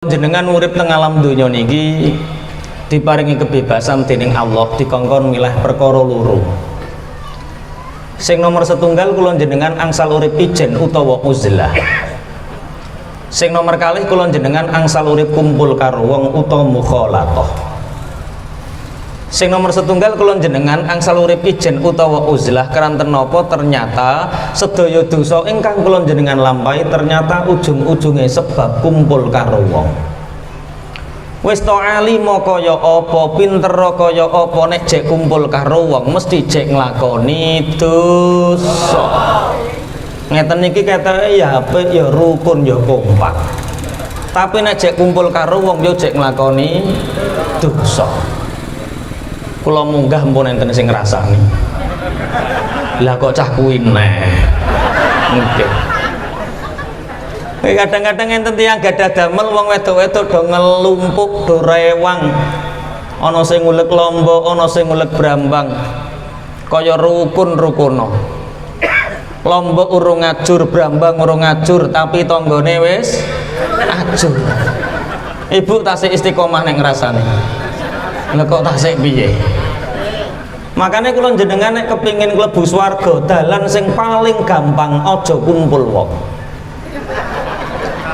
Jenengan urip teng alam donya niki diparingi kebebasan dening Allah, dikongkon milah perkara loro. Sing nomor setunggal kula jenengan angsal urip ijen utawa uzlah. Sing nomor kalih kula jenengan angsal urip kumpul karo wong utawa mukhalatah. Sing nomor setunggal kula jenengan angsal urip ijen utawa uzlah keranten napa ternyata sedaya dosa ingkang kula jenengan lampahi ternyata ujung-ujunge sebab kumpul karo wong. Wis to alima kaya apa, pinter kaya apa, nek jek kumpul karo wong mesti jek nglakoni dosa. Ngeten niki ketoke ya apik ya rukun ya kompak. Tapi nek jek kumpul karo wong yo jek nglakoni dosa. Kula munggah mpun enten sing ngrasani. Lah kok cah kuwi neh. Nggih. Kadang-kadang enten tiyang gadah damel wong wedok-wedok do ngelumpuk, do rewang. Ana sing ngulek lombok, ana sing ngulek brambang. Kaya rukun-rukono. Lombok urung ngajur, brambang urung ngajur, tapi tanggane wis ajur. Ibu tasik istiqomah nek ngrasani. Lha kok tasik piye? Makanya kula jenengan nek kepingin klebu swarga, dalan sing paling gampang aja kumpul wong.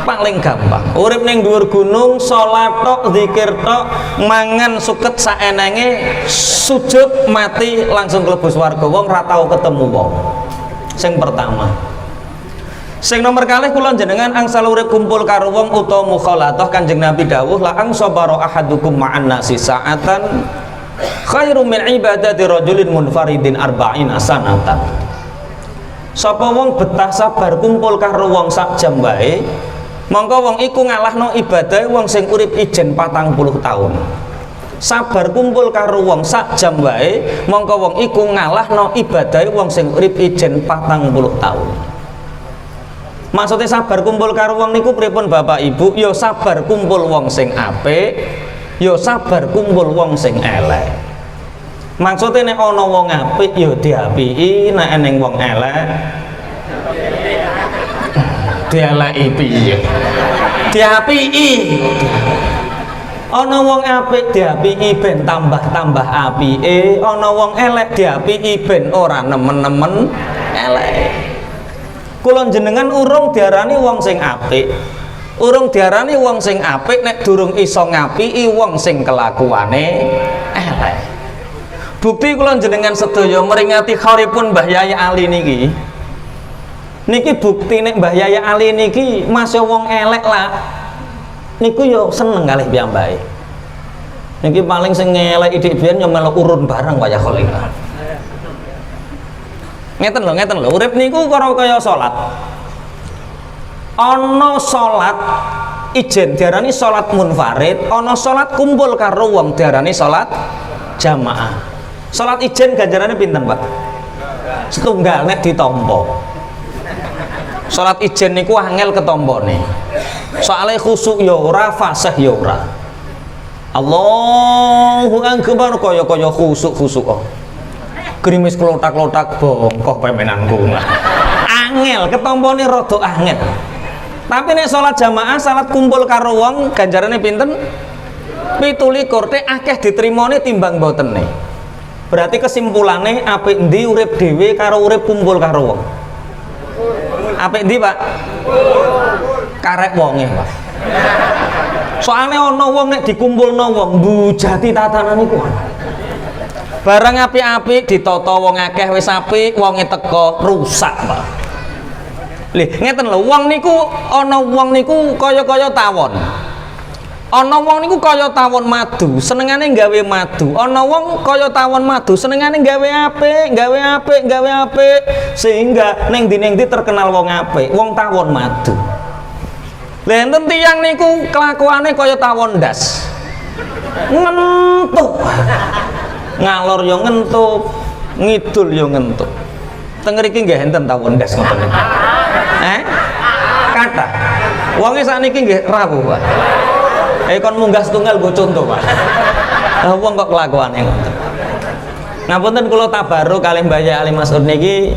Paling gampang. Urip ning dhuwur gunung, salat tok, zikir tok, mangan suket saenenge, sujud mati langsung klebu swarga. Wong ra tau ketemu wong. Sing pertama. Sing nomor kalih kula jenengan angsal urip kumpul karo wong utawa mukhalatah, Kanjeng Nabi dawuh la ansabara ahadukum ma'an nasi sa'atan khairu min ibadati rajulin munfaridin arba'ina sanatan. Sapa wong betah sabar kumpul karo wong sak jam wae, mongko wong iku ngalahno ibadah wong sing urip ijen 40 tahun. Sabar kumpul karo wong sak jam wae, mongko wong iku ngalahno ibadah wong sing urip ijen 40 tahun. Maksudnya sabar kumpul karo wong niku pripun Bapak Ibu? Ya sabar kumpul wong sing apik, ya sabar kumpul wong sing elek. Maksudnya nek ana wong apik ya diapiki, nek eneng wong elek dieleki piye? Diapiki. Ana wong apik diapiki ben tambah-tambah apike, ana wong elek diapiki ben ora nemen-nemen elek. Kula jenengan urung diarani wong sing apik. Urung diarani wong sing apik nek durung iso ngapiki wong sing kelakuane elek. Bukti kula jenengan sedaya meringati khauripun Mbah Yai Ali niki. Niki bukti nek Mbah Yai Ali niki masih wong elek lah. Niku yo seneng kalih piyambake. Niki paling sing elek idik biyen yo melu urun bareng kaya kholika. Ngeten lho, urip niku kaya salat. Ana salat ijen diarani salat munfarid, ana salat kumpul karo wong diarani salat jamaah. Salat ijen ganjarane pinten, Pak? Setunggal nek ditampa. Salat ijen niku angel ketampane. Soale khusuk ya ora, fasih ya ora. Allahu akbar kaya khusuk-khusuk. Grimis klotak-klotak bongkoh pemenanku. Angel ketampane rada angel. Tapi nek salat jamaah, salat kumpul karo wong ganjarane pinten? 17 teh akeh ditrimane timbang mbotene. Berarti kesimpulannya apik endi urip dhewe karo urip kumpul karo wong? Apik endi, Pak? Karek wonge, Pak. Soalnya ana wong nek dikumpulno wong mbujati tatanan iku. Barang apik-apik ditata wong akeh wis apik, wonge teko rusak, Pak. Lih, ngeten lho, wong niku ana wong niku kaya-kaya tawon. Ana wong niku kaya tawon madu, senengane gawe madu. Ana wong kaya tawon madu, senengane gawe apik, sehingga ning ndi terkenal wong apik, wong tawon madu. Lah enten tiyang niku kelakuane kaya tawon ndas. Ngentuk. Ngalor yo ngentuk, ngidul yo ngentuk. Teng mriki nggih enten tawon ndas ngoten niku. Kathah. Wonge sakniki nggih rawuh, Pak. Kon munggah setunggal go contoh, Pak. Wong kok kelakuane ngoten. Ngapunten kula tabaruk kalih Mbah Yai Ali Mas'ud niki,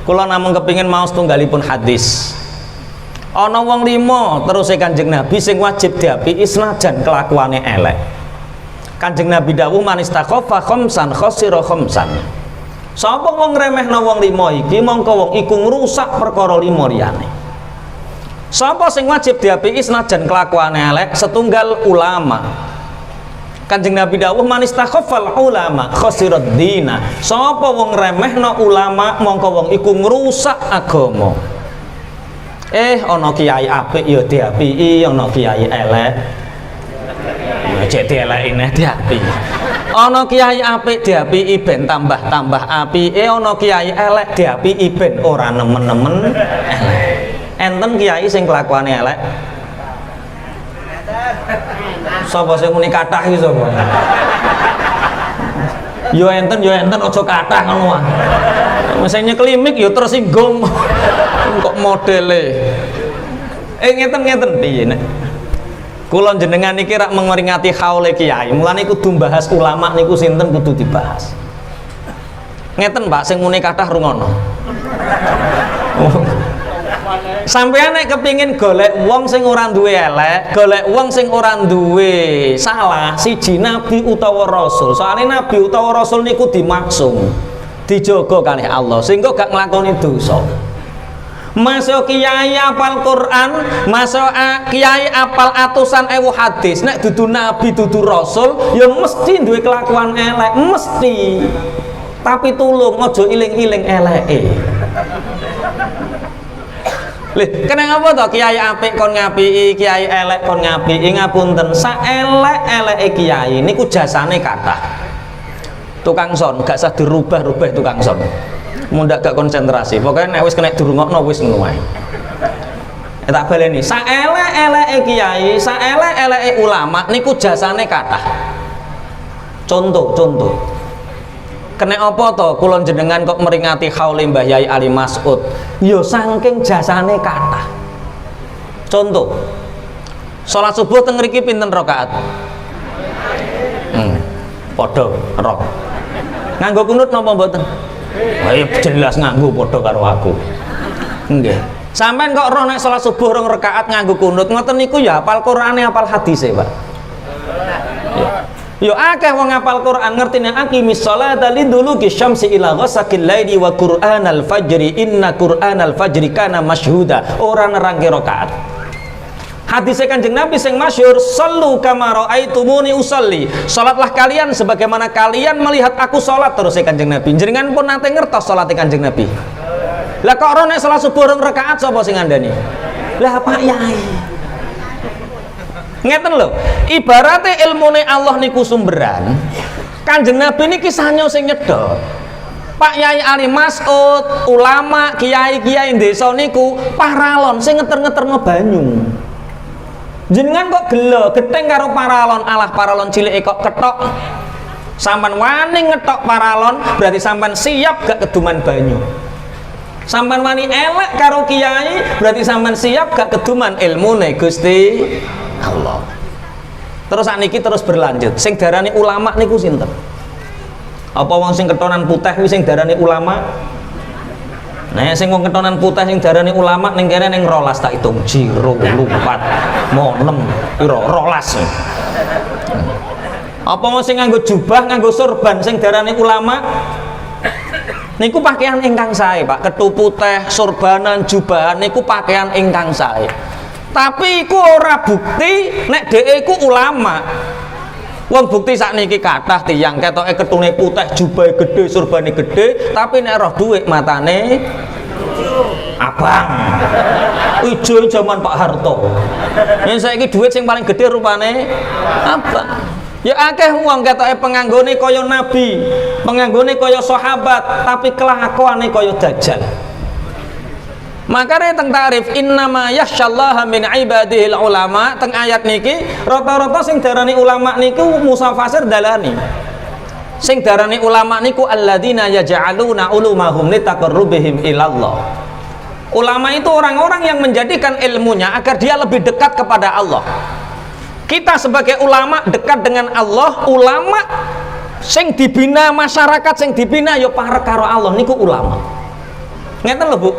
kula namung kepingin maos tunggalipun hadis. Ana wong 5 terus Kanjeng Nabi sing wajib diapiki senajan kelakuane elek. Kanjeng Nabi dawuh man istaqafa khamsan khasira khamsan. Sapa wong ngremehna wong 5 iki mongko wong iku ngrusak perkara 5 liyane. Sapa sing wajib diapiki senajan kelakuane elek? Setunggal ulama. Kanjeng Nabi dawuh man istakhaffal ulama khasirad dina. Sapa wong ngremehna ulama mongko wong iku ngrusak agama. Ana kiai apik ya diapiki, ana kiai elek ya cek dieleki neh diapiki. Ana kiai apik diapiki ben tambah-tambah apike, ana kiai elek diapiki ben ora nemen-nemen elek. Enten kiai sing kelakuane elek. Sapa sing muni kathah iki sapa? Yo enten aja kathah ngono wae. Sing nyekeli mik yo tersinggung. Kok modele. Ngeten piye nek. Kula jenengan iki rak mengeringati haule kiai. Mulane kudu bahas ulama niku sinten kudu dibahas. Ngeten Pak sing muni kathah rungono. Sampeyan nek kepingin golek wong sing ora duwe elek, golek wong sing ora duwe salah, siji nabi utawa rasul. Soale nabi utawa rasul niku dimaksum, dijaga kalih Allah sehingga gak nglakoni dosa. Masuk kiai apal Quran, masuk kiai apal atusan ewu hadis, nek dudu nabi dudu rasul ya mesti duwe kelakuan elek, mesti. Tapi tulung aja iling-iling eleke. Lih, kena apa to kiai apik kon ngapiki, kiai elek kon ngapiki, ngapunten. Saelek-eleke kiai niku jasane kathah. Tukang son gak usah dirubah-rubah tukang son. Mundak gak konsentrasi. Pokoknya nek wis kena dirungokno wis ngono wae. Tak baleni, saelek-eleke kiai, saelek-eleke ulama niku jasane kathah. Contoh. Kena apa to kula jenengan kok meringati haule Mbah Yai Ali Mas'ud? Ya saking jasane kathah. Contoh. Salat subuh teng mriki pinten rakaat? Padha rok. Nganggo kunut napa mboten? Ayo jelas nganggo padha karo aku. Nggih. Sampeyan kok roh nek salat subuh rong rakaat nganggo kunut ngoten niku ya hafal Qur'ane hafal hadise, Pak. Yo akeh wong ngapal Quran ngertine aqimis sholata liduluki syamsi ila ghasaqil laili wa qur'anal fajri inna qur'anal fajri kana masyhuda. Ora nerangke rakaat. Hadis Kanjeng Nabi sing masyhur, sallu kama raaitumuni usolli. Salatlah kalian sebagaimana kalian melihat aku salat, terus Kanjeng Nabi. Jenengan pun nate ngertos salate Kanjeng Nabi. Lah kok ora nek salat subuh rong rakaat sapa sing ngandani? Lah Pak Yai. Ngeten lho, ibaratnya ilmune Allah niku sumberan, Kanjeng Nabi niki sanyo sing nyedot. Pak Yai Ali Mas'ud, ulama, kiai-kiai desa niku paralon sing ngeter-ngeterno banyu. Jenengan kok gelo geteng karo paralon, alah paralon cilik kok ketok. Sampan wani ngetok paralon, berarti sampan siap gak keduman banyu. Sampan wani elek karo kiai, berarti sampan siap gak keduman ilmune Gusti Allah. Terus sakniki terus berlanjut. Sing darani ulama niku sinten? Apa wong sing ketonan putih kuwi sing darani ulama? Nah, sing wong ketonan putih sing darani ulama ning kene ning 12 tak hitung. 0 4 6 piro 12. Apa wong sing nganggo jubah, nganggo sorban sing darani ulama? Niku pakaian ingkang sae, Pak. Ketu putih, sorbanan, jubahan niku pakaian ingkang sae. Tapi iku ora bukti nek dhek iku ulama. Wong bukti sakniki kathah tiyang ketoke ketune putih, jubahe gedhe, surbane gedhe, tapi nek roh dhuwit matane abang. Ijo zaman Pak Harto. Yen saiki dhuwit sing paling gedhe rupane abang. Ya akeh wong ketoke penganggone kaya nabi, penganggone kaya sahabat, tapi kelakuane kaya dajjal. Makanya teng tarif innama yakhsyallaha min ibadihil ulama teng ayat niki rata-rata sing darani ulama niku Musa Fasir dalani. Sing darani ulama niku alladzina yaj'aluna ulumahum litaqarrubihim ilallah. Ulama itu orang-orang yang menjadikan ilmunya agar dia lebih dekat kepada Allah. Kita sebagai ulama dekat dengan Allah, ulama sing dibina masyarakat sing dibina ya parek karo Allah niku ulama. Ngeten lho Bu.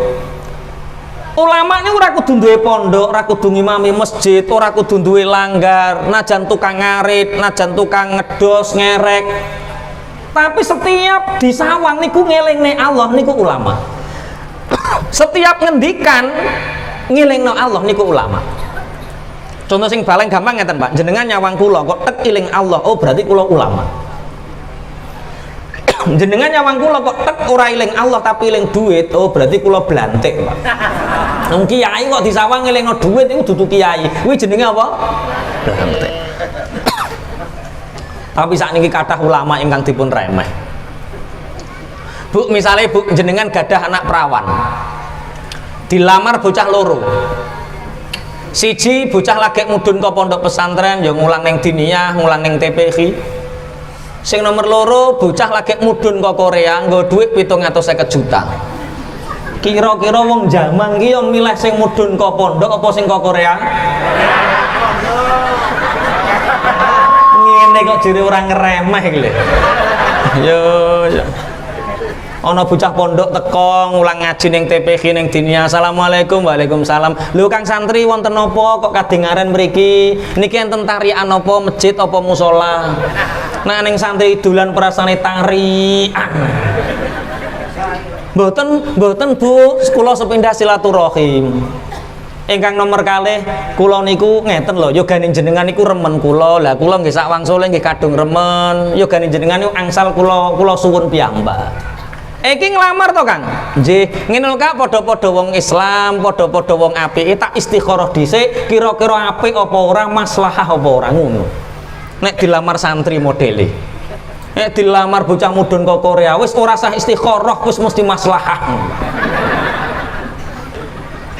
Ulama ini ora kudu duwe pondok, ora kudu ngimami masjid, ora kudu duwe langgar, najan tukang ngarit, najan tukang ngedos, ngerek. Tapi setiap di sawang niku ngelingne Allah niku ulama. Setiap ngendikan ngelingno Allah niku ulama. Contoh sing paling gampang ngeten, Pak. Jenengan nyawang kula kok tek iling Allah, oh berarti kula ulama. Jenengan nyawang kula kok tek ora iling Allah tapi iling duit, oh berarti kula blantik, Pak. Wong kiai kok disawang ngelingno duit iku dudu kiai. Kuwi jenenge apa? Blantik. Tapi sakniki kathah ulama ingkang dipun remeh. Bu, misalnya Bu jenengan gadah anak perawan. Dilamar bocah loro. Siji bocah lagi mudhun ke pondok pesantren ya ngulang ning diniyah, ngulang ning TPI. Sing nomor loro bocah lagi mudhun ke Korea nggo dhuwit 750 juta. Kira-kira wong jaman ki yo milih sing mudhun ke pondok apa sing ke Korea? Ngene kok jere orang ngeremeh iki lho. Yo. Ana bocah pondok teko ngulang ngaji ning TPI ning dinia. Assalamualaikum. Waalaikumsalam. Lho Kang santri wonten napa kok kadengaren mriki? Niki enten tarian apa masjid apa musala? Nah ning santri dolan perasane tarian. Mboten Bu, kula sepindah silaturahim. Ingkang nomor kalih kula niku ngeten lho, yogane jenengan niku remen kula. Lah kula nggih sak wangsule nggih kadung remen. Yogane jenengan niku angsal kula suwun piyambak. Iki nglamar to Kang? Nggih, ngene lho Kak, padha-padha wong Islam, padha-padha wong apike tak istikharah dhisik, kira-kira apik apa ora, maslahah apa ora ngono. Nek dilamar santri modele. Nek dilamar bocah mudhun ke Korea wis ora sah istikharah, wis mesti maslahah.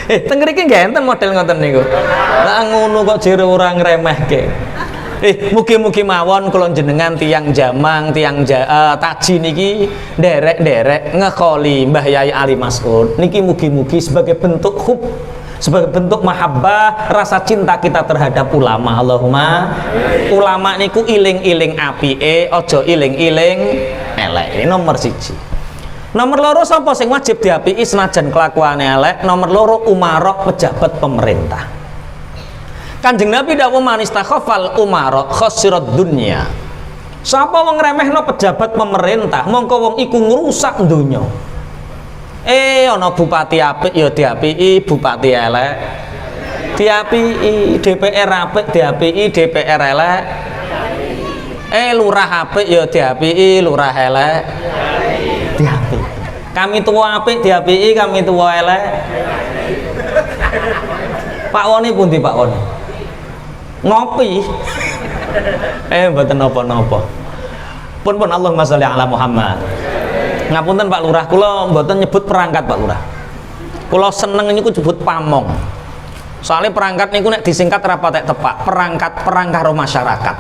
Teng mriki nggih enten model ngoten niku. Lah ngono kok jere ora ngremehke. Mugi-mugi mawon kula jenengan tiang Jamang, tiang Taji niki nderek-nderek ngekoli Mbah Yai Ali Mas'ud. Niki mugi-mugi sebagai bentuk hub, sebagai bentuk mahabbah, rasa cinta kita terhadap ulama. Allahumma ulama niku iling-iling apike, aja iling-iling elek. Ini nomor siji. Nomor loro sapa sing wajib diapiki senajan kelakuane elek? Nomor loro umarok pejabat pemerintah. Kanjeng Nabi dawuh man istakhafal umara khasirat dunya. Sapa wong ngremehno pejabat pemerintah, mongko wong iku ngrusak donya. Ana bupati apik ya diapiki, bupati elek diapiki, DPR apik diapiki, DPR elek. Lurah apik ya diapiki, lurah elek diapiki. Kami tua apik diapiki, kami tua elek. Pak Woni pundi Pak Woni? Ngopi. Mboten napa-napa. Pun Allahumma sholli ala Muhammad. Ngapunten Pak Lurah, kula mboten nyebut perangkat Pak Lurah. Kula seneng niku nyebut pamong. Soalnya perangkat niku nek disingkat ra patek tepak, perangkat karo masyarakat.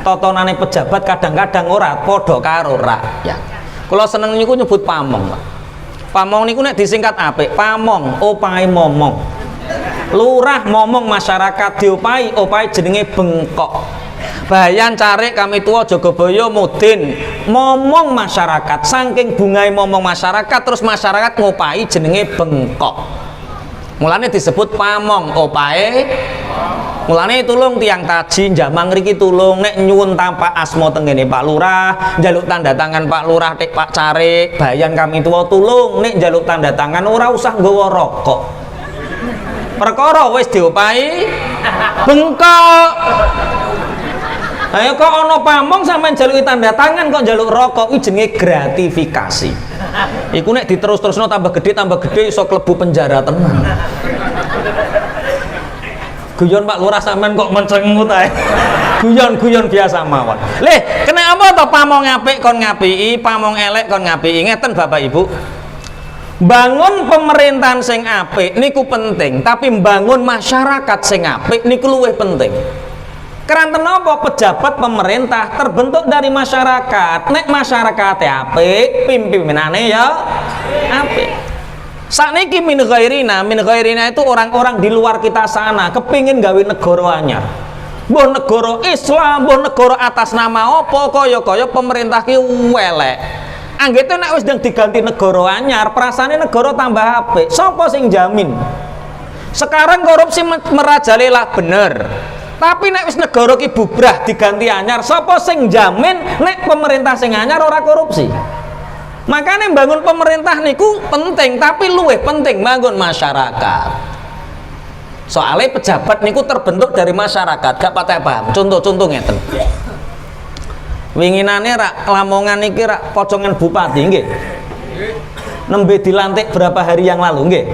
Totonane pejabat kadang-kadang ora padha karo rakyat. Kula seneng niku nyebut pamong, Pak. Pamong niku nek disingkat apik, pamong, opahe momong. Lurah momong masyarakat diopai, opahe jenenge bengkok. Bayan Carik kami tua Jogobaya Mudin momong masyarakat, saking bungai momong masyarakat terus masyarakat ngopai jenenge bengkok. Mulane disebut pamong, opahe. Mulane tulung tiang Taji Jamang ngriki tulung nek nyuwun tampak asma tengene Pak Lurah, njaluk tanda tangan Pak Lurah tek Pak Carik, bayan kami tua tulung nek njaluk tanda tangan ora usah nggawa rokok. Perkara wis diopahi bengkok. Ayo kok ana pamong sampean njaluki tanda tangan kok njaluk rokok, kuwi jenenge gratifikasi. Iku nek diterus-terusno tambah gede iso klebu penjara tenan. Guyon Pak Lurah sampean kok mencengut ae. Guyon biasa mawon. Leh, kena apa to pamong apik kon ngapiki, pamong elek kon ngapiki. Ngeten Bapak Ibu. Bangun pemerintahan sing apik niku penting, tapi bangun masyarakat sing apik niku luwih penting. Keranten apa pejabat pemerintah terbentuk dari masyarakat. Nek masyarakatnya apik, pimpinane ya apik. Sakniki min ghairina itu orang-orang di luar kita sana kepingin gawe negara anyar. Mbah negara Islam, mbah negara atas nama apa kaya-kaya pemerintah ki welek. Anggete nek wis ndang diganti negara anyar, perasane negara tambah apik. Sapa sing jamin? Sekarang korupsi merajalela bener. Tapi nek wis negara ki bubrah diganti anyar, sapa sing jamin nek pemerintah sing anyar ora korupsi? Makanya bangun pemerintah niku penting, tapi luwih penting bangun masyarakat. Soalnya pejabat niku terbentuk dari masyarakat, gak patah paham. Contoh ngeten. Winginane rak Lamongan niki rak pocongan bupati nggih. Nembe dilantik berapa hari yang lalu nggih.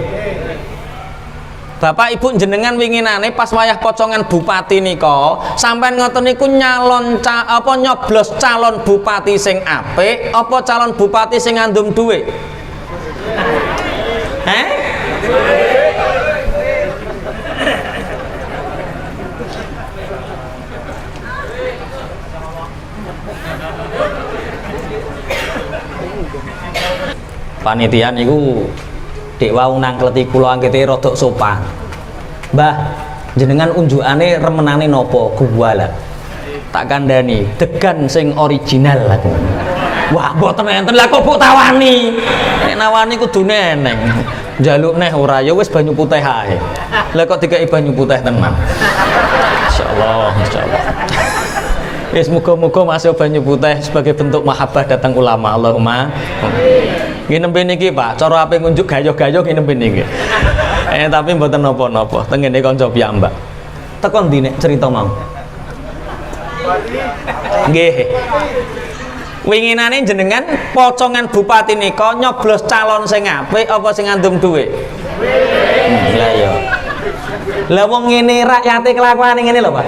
Bapak Ibu jenengan winginane pas wayah pocongan bupati nika sampean ngoten niku nyoblos calon bupati sing apik apa calon bupati sing ngandum duit? Panitia niku dek wau nang kleti kula anggete rada sopan. Mbah, jenengan unjukane remenane napa? Guwala. Tak kandhani, degan sing original aku. Wah, mboten enten lah kok mbok tawani. Nek nawani kudune eneng. Njaluk neh ora ya wis banyu putih ae. Lah kok dikeki banyu putih tenan. Insyaallah, insyaallah. Wis muga-muga masuk banyu putih sebagai bentuk mahabbah datang ulama. Allahumma. Nggih nembe niki Pak, cara ape ngunjuk gayo-gayo nggih nembe niki. Tapi mboten napa-napa, tengene kanca piyambak. Tekon ndi nek cerita mau? Nggih. Winginane jenengan pocongan bupati nika nyoblos calon sing apik apa sing ngandum dhuwit? Lah ya. Lah wong ngene rakyate kelakuane ngene lho, Pak.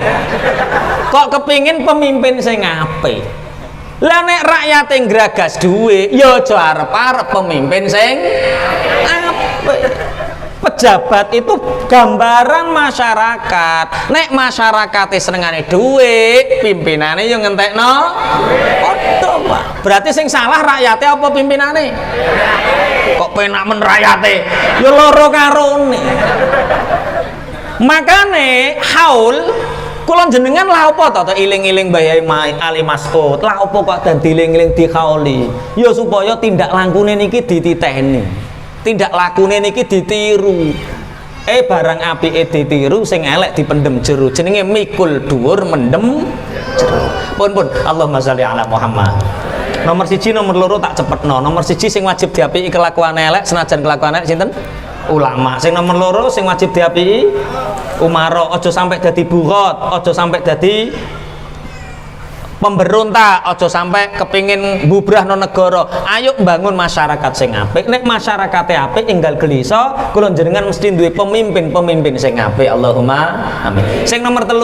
Kok kepingin pemimpin sing apik? Lah nek rakyat yang geragas duwe ya aja arep-arep pemimpin sing apik. Pejabat itu gambaran masyarakat. Nek masyarakate senengane duwe, pimpinane yo ngentekno padha, Pak. Berarti sing salah rakyate apa pimpinane? Kok penak men rakyate? Ya loro karone. Makane haul kula jenengan lah apa to iling-iling Mbah Ali Mas'ud. Lah apa kok dadi iling-iling dikhauli? Ya supaya tindak lakune niki dititeni. Tindak lakune niki ditiru. Barang apike ditiru, sing elek dipendem jero. Jenenge mikul dhuwur mendem jero. Pun Allahumma sholli ala Muhammad. Nomor 1, nomor 2 tak cepetno. Nomor 1 sing wajib diapiki kelakuane elek, senajan kelakuane elek sinten? Ulama. Sing nomor 2 sing wajib diapiki umara, aja sampai dadi bugot, aja sampai dadi pemberontak, aja sampai kepingin bubrahno negara. Ayo bangun masyarakat sing apik. Nek masyarakate apik enggal gelisa, kula jenengan mesti duwe pemimpin sing apik. Allahumma amin. Sing nomor 3,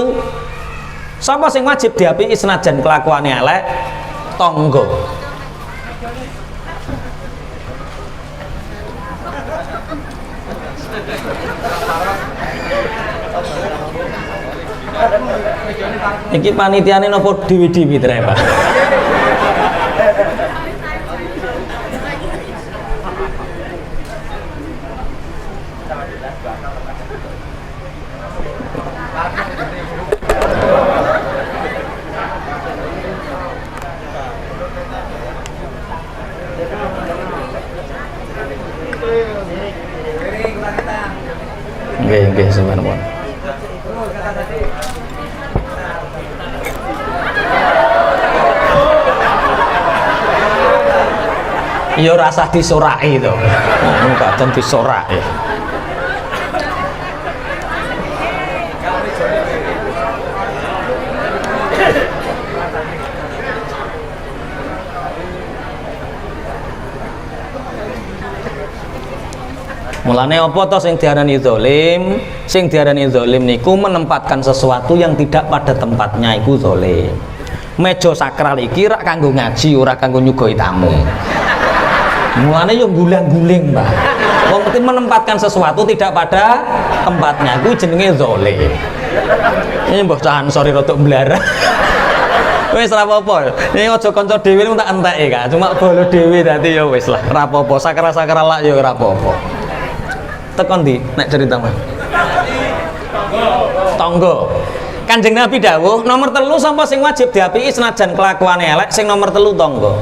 sapa sing wajib diapiki senajan kelakuane elek? Tangga. Iki panitiane napa dewi-dewi trae, Pak? Nggih, sebenarnya. Ya rasa disoraki to. Ngono kadang disoraki. Mulane apa to sing diarani zalim? Sing diarani zalim niku menempatkan sesuatu yang tidak pada tempatnya, iku zalim. Meja sakral iki rak kanggo ngaji, ora kanggo nyugoi tamu. Mulane yo gulang-guling, Mbak. Wong penting menempatkan sesuatu tidak pada tempatnya, kuwi jenenge zalim. Ini mbah cahan sorry rada mblara. Wis ora apa-apa. Ini aja kanca dhewe tak enteki, Kak. Cuma bolo dhewe dadi ya wis lah, ora apa-apa. Sakral-sakral lak ya ora apa-apa. Tekon ndi nek cerita Mas? Tangga. Kanjeng Nabi dawuh, nomor 3 sapa sing wajib diapiki senajan kelakuane elek, sing nomor 3 tangga.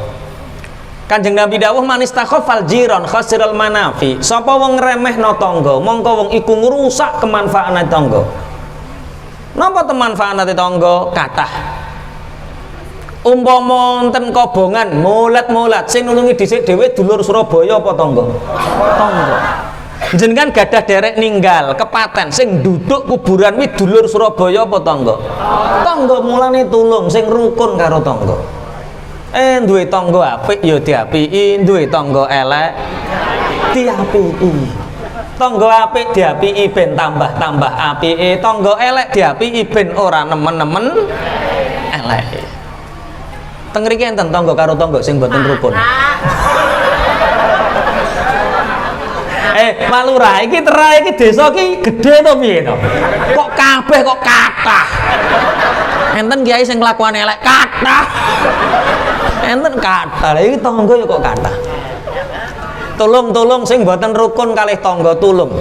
Kanjeng Nabi dawuh manis takhafal jiron khasiral manafi. Sapa wong ngremehno tangga, mongko wong iku ngrusak kemanfaatane tangga. Napa kemanfaatane tangga? Kathah. Umpama wonten kobongan mulat-mulat sing nulungi dhisik dhewe dulur Surabaya apa tangga? Tangga. Jenengan gadah derek ninggal kepaten sing duduk kuburan wi dulur Surabaya apa tangga? Tangga, mulane tulung sing rukun karo tangga. Duwe tangga apik ya diapiki, duwe tangga elek diapiki. Tangga apik diapiki ben tambah-tambah apike, tangga elek diapiki ben ora nemen-nemen elek. Teng mriki enten tangga karo tangga sing boten rukun. Pak Lurah, iki terai iki desa iki gedhe to piye to? Kok kabeh kok kathah. Enten kiai sing kelakuan elek kathah. Enten kathah. Lah iki tangga ya kok kathah. Tulung sing mboten rukun kalih tangga tulung.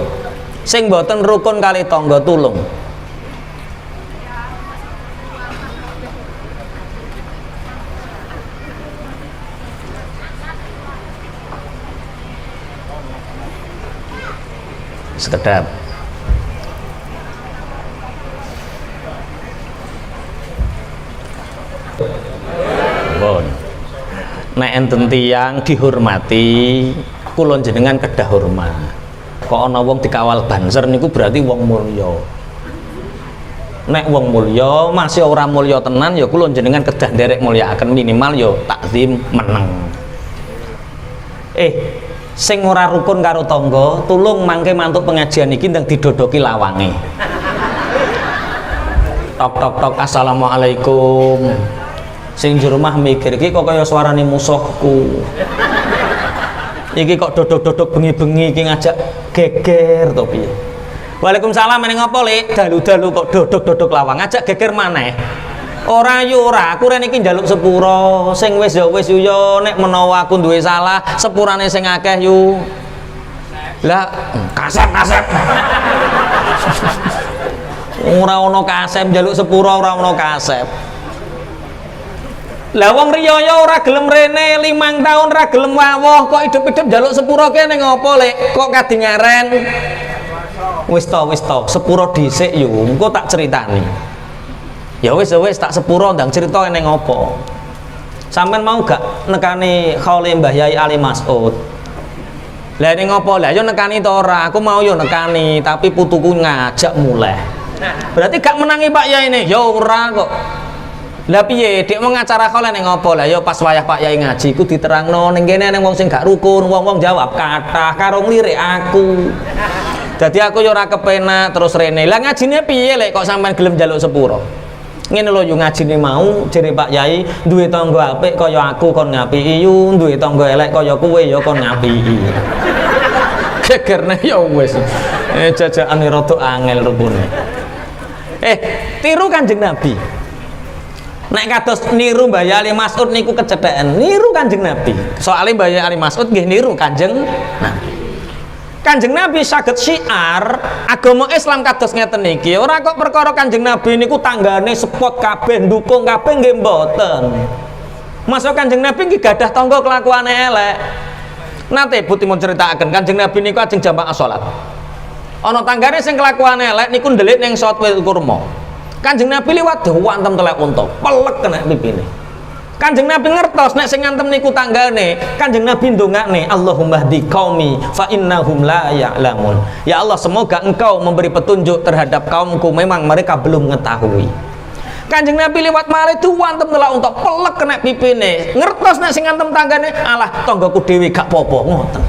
Sing mboten rukun kalih tangga tulung. Sekedap. Bon. Nek enten tiyang dihormati, kula jenengan kedah hormat. Kok ana wong dikawal banser niku berarti wong mulya. Nek wong mulya masih ora mulya tenan ya kula jenengan kedah nderek mulyakaken, minimal ya takzim meneng. Sing ora rukun karo tangga, tulung mangke mantuk pengajian iki ndang didodoki lawange. Tok assalamualaikum. Sing jero omah mikir iki kok kaya suarane musuhku. Iki kok dodok-dodok bengi-bengi iki ngajak geger to piye? Waalaikumsalam, meneng apa Lek? Dalu-dalu kok dodok-dodok lawang ngajak geger maneh. Ora yo ora, aku rene iki njaluk sepura, sing wis ya wis yo, nek menawa aku duwe salah, sepurane sing akeh yo. Lah, kasep. Ora ono kasep, njaluk sepura ora ono kasep. Lah wong riyaya ora gelem rene 5 tahun ora gelem wawuh, kok hidup-hidup njaluk sepura kene ngopo Lek? Kok kadingaren? Wis to, sepura dhisik yo, engko tak critani. Ya wis tak sepuro ndang cerita ning ngopo. Sampeyan mau gak nekani khaule Mbah Yai Ali Mas'ud? Lah ning ngopo? Lah yo nekani to ora? Aku mau yo nekani, tapi putuku ngajak muleh. Berarti gak menangi Pak Yai ne? Ya ora kok. Lah piye? Dik mau ngacara khaule ning ngopo? Lah yo pas wayah Pak Yai ngaji ku diterangno ning kene ning wong sing gak rukun, wong-wong jawab kathah karo nglirik aku. Dadi aku yo ora kepenak terus rene. Lah ngajine piye Lek kok sampean gelem njaluk sepuro? Ngene lho yo ngajine mau jere Pak Yai duwe tangga apik kaya aku kon ngapiki yu, duwe tangga elek kaya kowe ya kon ngapiki. Gegerne ya wis. Jajakane rada angel rupane. Tiru Kanjeng Nabi. Nek kados niru Mbah Yai Ali Mas'ud niku kecetheken, niru Kanjeng Nabi. Soale Mbah Yai Ali Mas'ud nggih niru Kanjeng Nabi. Kanjeng Nabi saged syiar agama Islam kados ngeten niki. Ora kok perkara Kanjeng Nabi niku tanggane sepot kabeh, ndukung kabeh nggih mboten. Masuk Kanjeng Nabi nggih gadah tangga kelakuane elek. Nate putih mun critakaken Kanjeng Nabi niku ajeng jamaah salat. Ana tanggane sing kelakuane elek niku ndelik ning sawet kurma. Kanjeng Nabi liwat diwantem telek unta, pelek kena pipine. Kanjeng Nabi ngertos nek sing ngantem niku tanggane. Kanjeng Nabi ndongakne, Allahumma hdi qaumi fa innahum la ya'lamun. Ya Allah, semoga Engkau memberi petunjuk terhadap kaumku, memang mereka belum mengetahui. Kanjeng Nabi liwat malih diwantem telak unta, pelek kena pipine. Ngertos nek sing ngantem tanggane, alah tanggaku dhewe gak apa-apa, ngoten.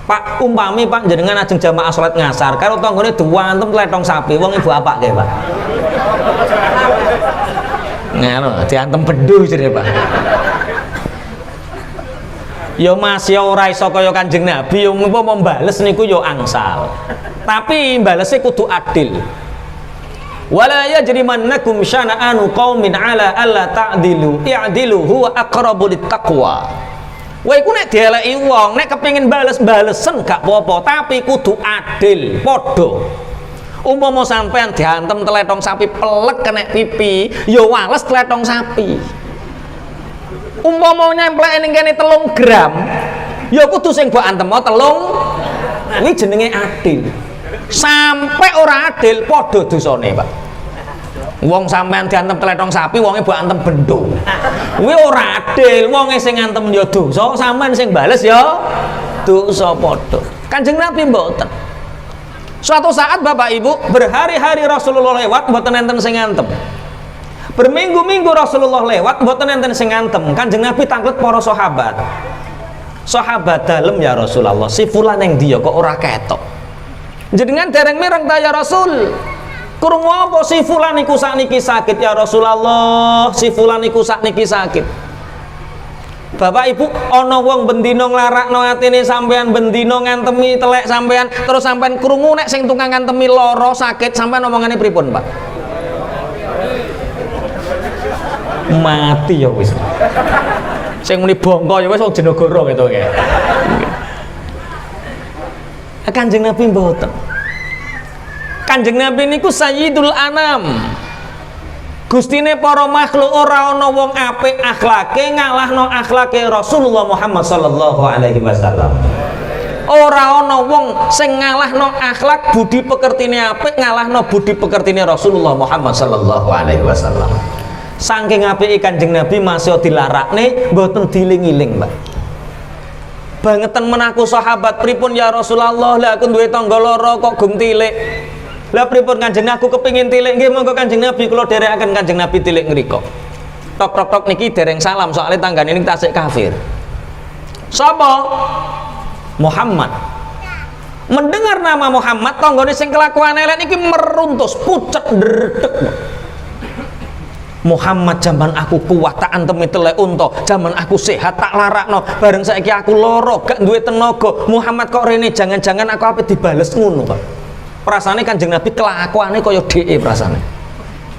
Pak, umpami Pak jenengan ajeng jamaah salat ngasar karo tanggane diwantem tletong sapi, wong ibu apa nggih, Pak? Ngono, diantem bedu jere Pak. Ya Mas ya ora iso kaya Kanjeng Nabi, ya umpama mbales niku ya angsal. Tapi mbalese kudu adil. Wala yajrimannakum syana'anu qaumin ala alla ta'dilu, i'dilu huwa aqrabu littaqwa. Kowe iku nek dieleki wong, nek kepengin bales-balesen gak apa-apa, tapi kudu adil, padha. Umpama sampean diantem tletong sapi pelek kena pipi, ya wales tletong sapi. Umpama nyemplek ning kene 3 gram, ya kudu sing mbok antem 3. Kuwi jenenge adil. Sampai ora adil padha dosane, Pak. Wong sampean diantem tletong sapi, wonge mbok antem bendung. Kuwi ora adil, wonge sing ngantem ya dosa, sampean sing bales ya dosa padha. Kanjeng Nabi mboten. Suatu saat Bapak Ibu, berhari-hari Rasulullah lewat mboten enten sing ngantem. Berminggu-minggu Rasulullah lewat mboten enten sing ngantem. Kanjeng Nabi tanglet para sahabat. Sahabat dalem ya Rasulullah, si fulan yang dia kok ora ketok. Jenengan dereng mireng ta ya Rasul? Krungu apa si fulan iku sakniki sakit ya Rasulullah? Si fulan iku sakniki sakit. Bapak Ibu, ana wong bendina nglarakno atine sampean, bendina ngantemi telek sampean, terus sampean krungu nek sing tukang ngantemi lara sakit, sampean omongane pripun, Pak? Mati ya wis. Sing muni bangka ya wis wong Jenagara gitu kae. Kanjeng Nabi mboten. Kanjeng Nabi niku Sayyidul Anam. Gustine para makhluk ora ana wong apik akhlake ngalahno akhlake Rasulullah Muhammad sallallahu alaihi wasallam. Ora ana wong sing ngalahno akhlak budi pekertine apik ngalahno budi pekertine Rasulullah Muhammad sallallahu alaihi wasallam. Saking apike Kanjeng Nabi masih dilarakne mboten diling-iling, Mbak. Bangetan menaku sahabat pripun ya Rasulullah, lah aku duwe tangga lara kok gum tilik. Lah pripun Kanjeng aku kepingin tilik, nggih monggo Kanjeng Nabi kula dherekaken Kanjeng Nabi tilik ngriko. Tok tok tok niki dereng salam soalnya tanggane niki tasik kafir. Sapa? Muhammad. Mendengar nama Muhammad tanggane sing kelakuan elek niki meruntus, pucet ndredeg. Muhammad zaman aku kuat tak antemi telek unta, zaman aku sehat tak larakno, bareng saiki aku lara gak duwe tenaga. Muhammad kok rene jangan-jangan aku ape dibales ngono, Pak. Perasane Kanjeng Nabi kelakuane kaya dheke perasane.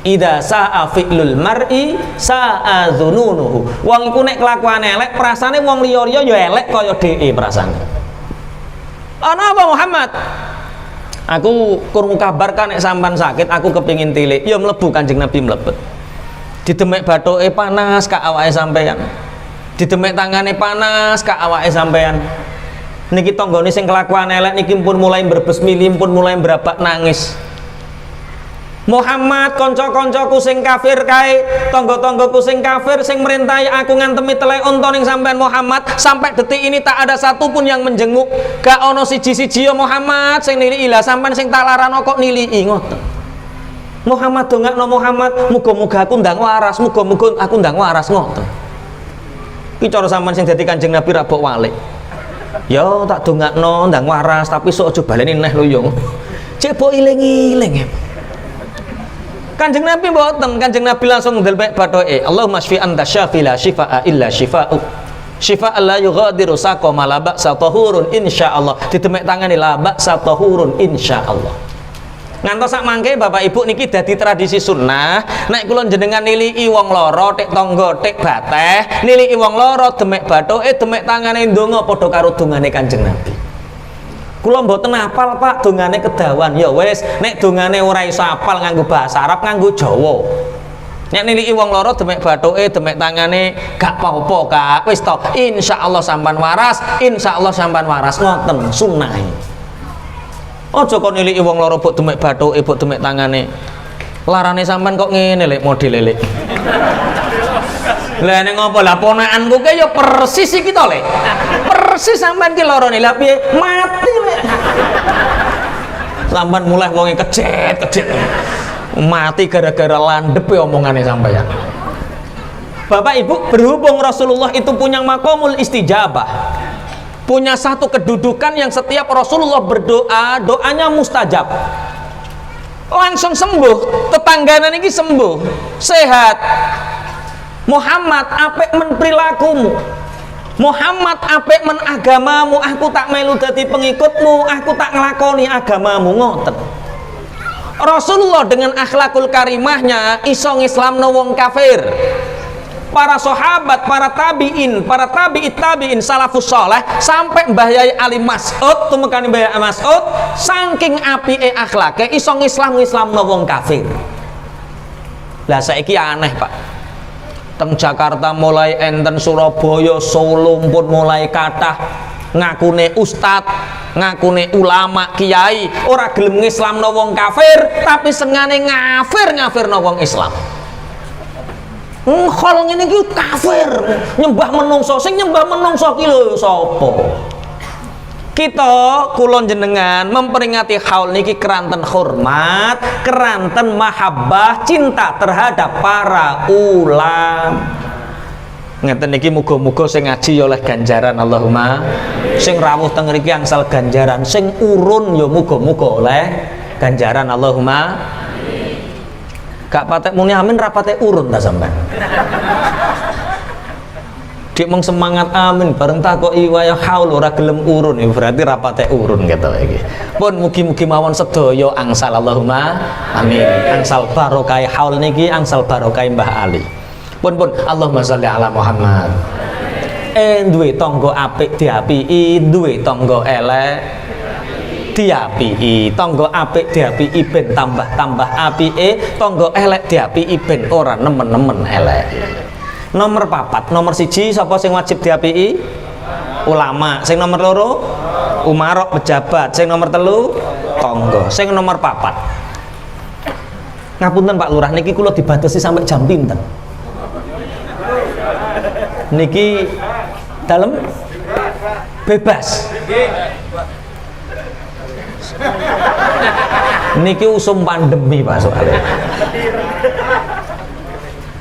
Idza sa'a fi'lul mar'i sa'a dzununuhu. Wong iku nek kelakuane elek, perasane wong liya-liya ya elek kaya dheke perasane. Ana apa Muhammad? Aku krungu kabar kan nek sampean sakit, aku kepingin tilik. Ya mlebu Kanjeng Nabi mlebet. Didemek bathuke panas kak awake sampean. Didemek tangane panas kak awake sampean. Niki tanggane sing kelakuan elek niki pun mulai berbes mili, pun mulai berabak nangis. Muhammad, kanca-kancaku sing kafir kae, tangga-tanggaku sing kafir sing merintahi aku ngantemi telek unta ning sampean Muhammad, sampai detik ini tak ada satu pun yang menjenguk. Gak ono siji-siji ya Muhammad sing nilii lah sampean sing tak larano kok nilii ngoten. Muhammad dongakno Muhammad, muga-muga aku ndang waras, muga-muga aku ndang waras ngoten. Ki cara sampean sing dadi Kanjeng Nabi ra bok walik. Ya tak dongakno ndang waras, tapi sok aja baleni neh lho yo. Cek bok iling-iling. Kanjeng Nabi mboten, Kanjeng Nabi langsung ndelmek bathoke. Allahumma shfi anta syafi la shifaa illa shifa'u. Shifaa la yughadiru saqama la ba'sa tahurun insyaallah. Didemek tangane la ba'sa tahurun insyaallah. Ngantos sak mangke Bapak Ibu niki dadi tradisi sunnah, nek kula jenengan nilii wong lara tek tangga tek bateh, nilii wong lara demek bathuke demek tangane ndonga padha karo dongane Kanjeng Nabi. Kula mboten hafal Pak dongane kedawan, ya wis nek dongane ora iso hafal nganggo bahasa Arab nganggo Jawa. Nek nilii wong lara demek bathuke demek tangane gak apa-apa Kak, wis to insyaallah sampean waras, insyaallah sampean waras ngoten sunnah. Aja kok niliki wong lara mbok demek bathuke, mbok demek tangane. Larane sampean kok ngene lek model lek. Lah nek ngopo lah ponakanku ke ya persis iki to lek. Persis sampean ki larane lah piye mati lek. Sampean mulai wonge kejet-kejet. Mati gara-gara landhep omongane sampean. Bapak Ibu, berhubung Rasulullah itu punya maqamul istijabah, punya satu kedudukan yang setiap Rasulullah berdoa, doanya mustajab. Langsung sembuh, tetanggane niki sembuh, sehat. Muhammad apik men perilakumu. Muhammad apik men agamamu, aku tak melu dadi pengikutmu, aku tak nglakoni agamamu ngoten. Rasulullah dengan akhlakul karimahnya iso ngislamno wong kafir. Para sahabat, para tabi'in, para tabi'it tabi'in salafus saleh sampai Mbah Yai Ali Mas'ud tumekane Mbah Yai Mas'ud saking apike akhlake iso ngislamno wong kafir. Lah saiki aneh Pak. teng Jakarta mulai enten, Surabaya, Solo pun mulai kathah ngakune ustad, ngakune ulama, kiai, ora gelem ngislamno wong kafir, tapi sengane ngafir-ngafirno wong Islam. Khol ngene iki kafir, nyembah menungso, sing nyembah menungso ki lho sapa? Kita kula jenengan memperingati haul niki keranten hormat, keranten mahabbah, cinta terhadap para ulama. Ngeten niki muga-muga sing ngaji oleh ganjaran Allahumma, sing rawuh teng mriki angsal ganjaran, sing urun ya muga-muga oleh ganjaran Allahumma. Gak patek muni amin ra patek urun ta sampean. Dik mung semangat amin bareng takoki wayah haul ora gelem urun ya berarti ra patek urun gitu iki. Pun mugi-mugi mawon sedaya angsal Allahumma amin. Angsal barokah haul niki, angsal barokah Mbah Ali. Pun Allahumma sholli ala Muhammad. Duwe tangga apik diapiki, duwe tangga elek diapiki. Tangga apik diapiki ben tambah-tambah apike, tangga elek diapiki ben ora nemen-nemen elek. Nomor 4, nomor 1 sapa sing wajib diapiki? Ulama. Sing nomor 2 umarok pejabat. Sing nomor 3 tangga. Sing nomor 4. Ngapunten Pak Lurah niki kula dibatasi sampai jam pinten? Niki dalam bebas. Niki usum pandemi Pak soalnya.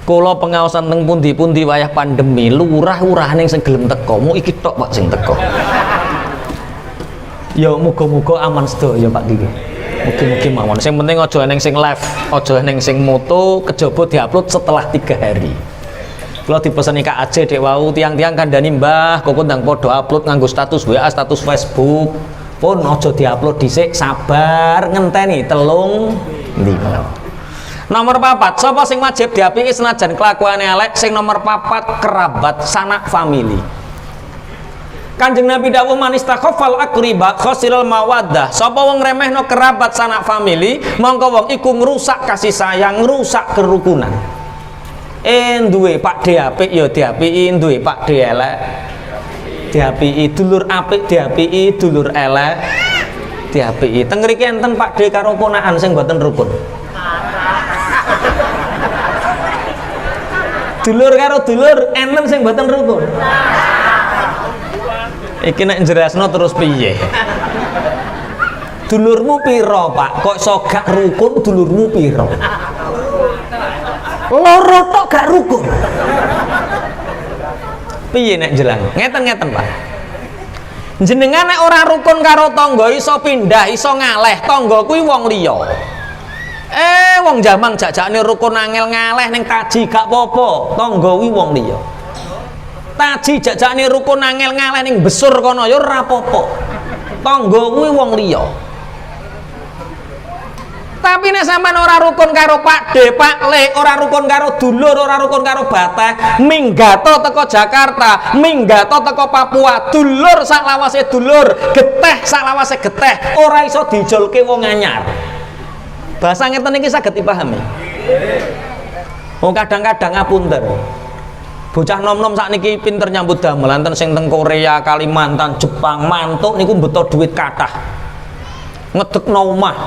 Kula pengaosan teng pundi-pundi wayah pandemi, lurah-lurah ning sing gelem teko, mu iki tok Pak sing teko. Ya muga-muga aman sedaya Pak iki. Mugi-mugi mawon. Sing penting aja eneng sing live, aja eneng sing moto, kejaba diupload setelah 3 hari. Kula dipeseni Kak Aceh dek wau tiang-tiang kandhani Mbah, kok ndang padha upload nganggo status WA, status Facebook. Pun aja diupload dhisik, sabar ngenteni 3 dina. Nomor 4, sapa sing wajib diapiki senajan kelakuane elek? Sing nomor 4 kerabat sanak famili. Kanjeng Nabi dawuh man istakhafal aqriba khasiral mawaddah. Sapa wong remehno kerabat sanak famili, mongko wong iku ngrusak kasih sayang, ngrusak kerukunan. Duwe pakde apik ya diapiki, duwe pakde elek diapiki, dulur apik diapiki, dulur elek diapiki. Teng mriki enten pakde karo ponakan sing mboten rukun. Dulur karo dulur enten sing mboten rukun. Iki nek njerasno terus piye? Dulurmu piro Pak? Kok iso gak rukun dulurmu piro? Loro tok gak rukun. Piye nek jelang? Ngeten-ngeten Pak. Jenengan nek ora rukun karo tangga iso pindah, iso ngaleh, tangga kuwi wong liya. Wong jamang jajakne rukun angel ngaleh ning taji gak apa-apa, tangga kuwi wong liya. Taji jajakne rukun angel ngaleh ning besur kono ya ora apa-apa. Tangga kuwi wong liya. Tapi nek sampean ora rukun karo Pakde, Pakle, ora rukun karo dulur, ora rukun karo bateh, minggato teko Jakarta, minggato teko Papua, dulur sak lawase dulur, geteh sak lawase geteh, ora iso dijolke wong anyar. Bahasa ngeten iki saged dipahami. Kadang-kadang ngapunten. Bocah nom-nom sakniki pinter nyambut damel, enten sing teng Korea, Kalimantan, Jepang, mantuk niku mbeto duit kathah. Ngedekno omah.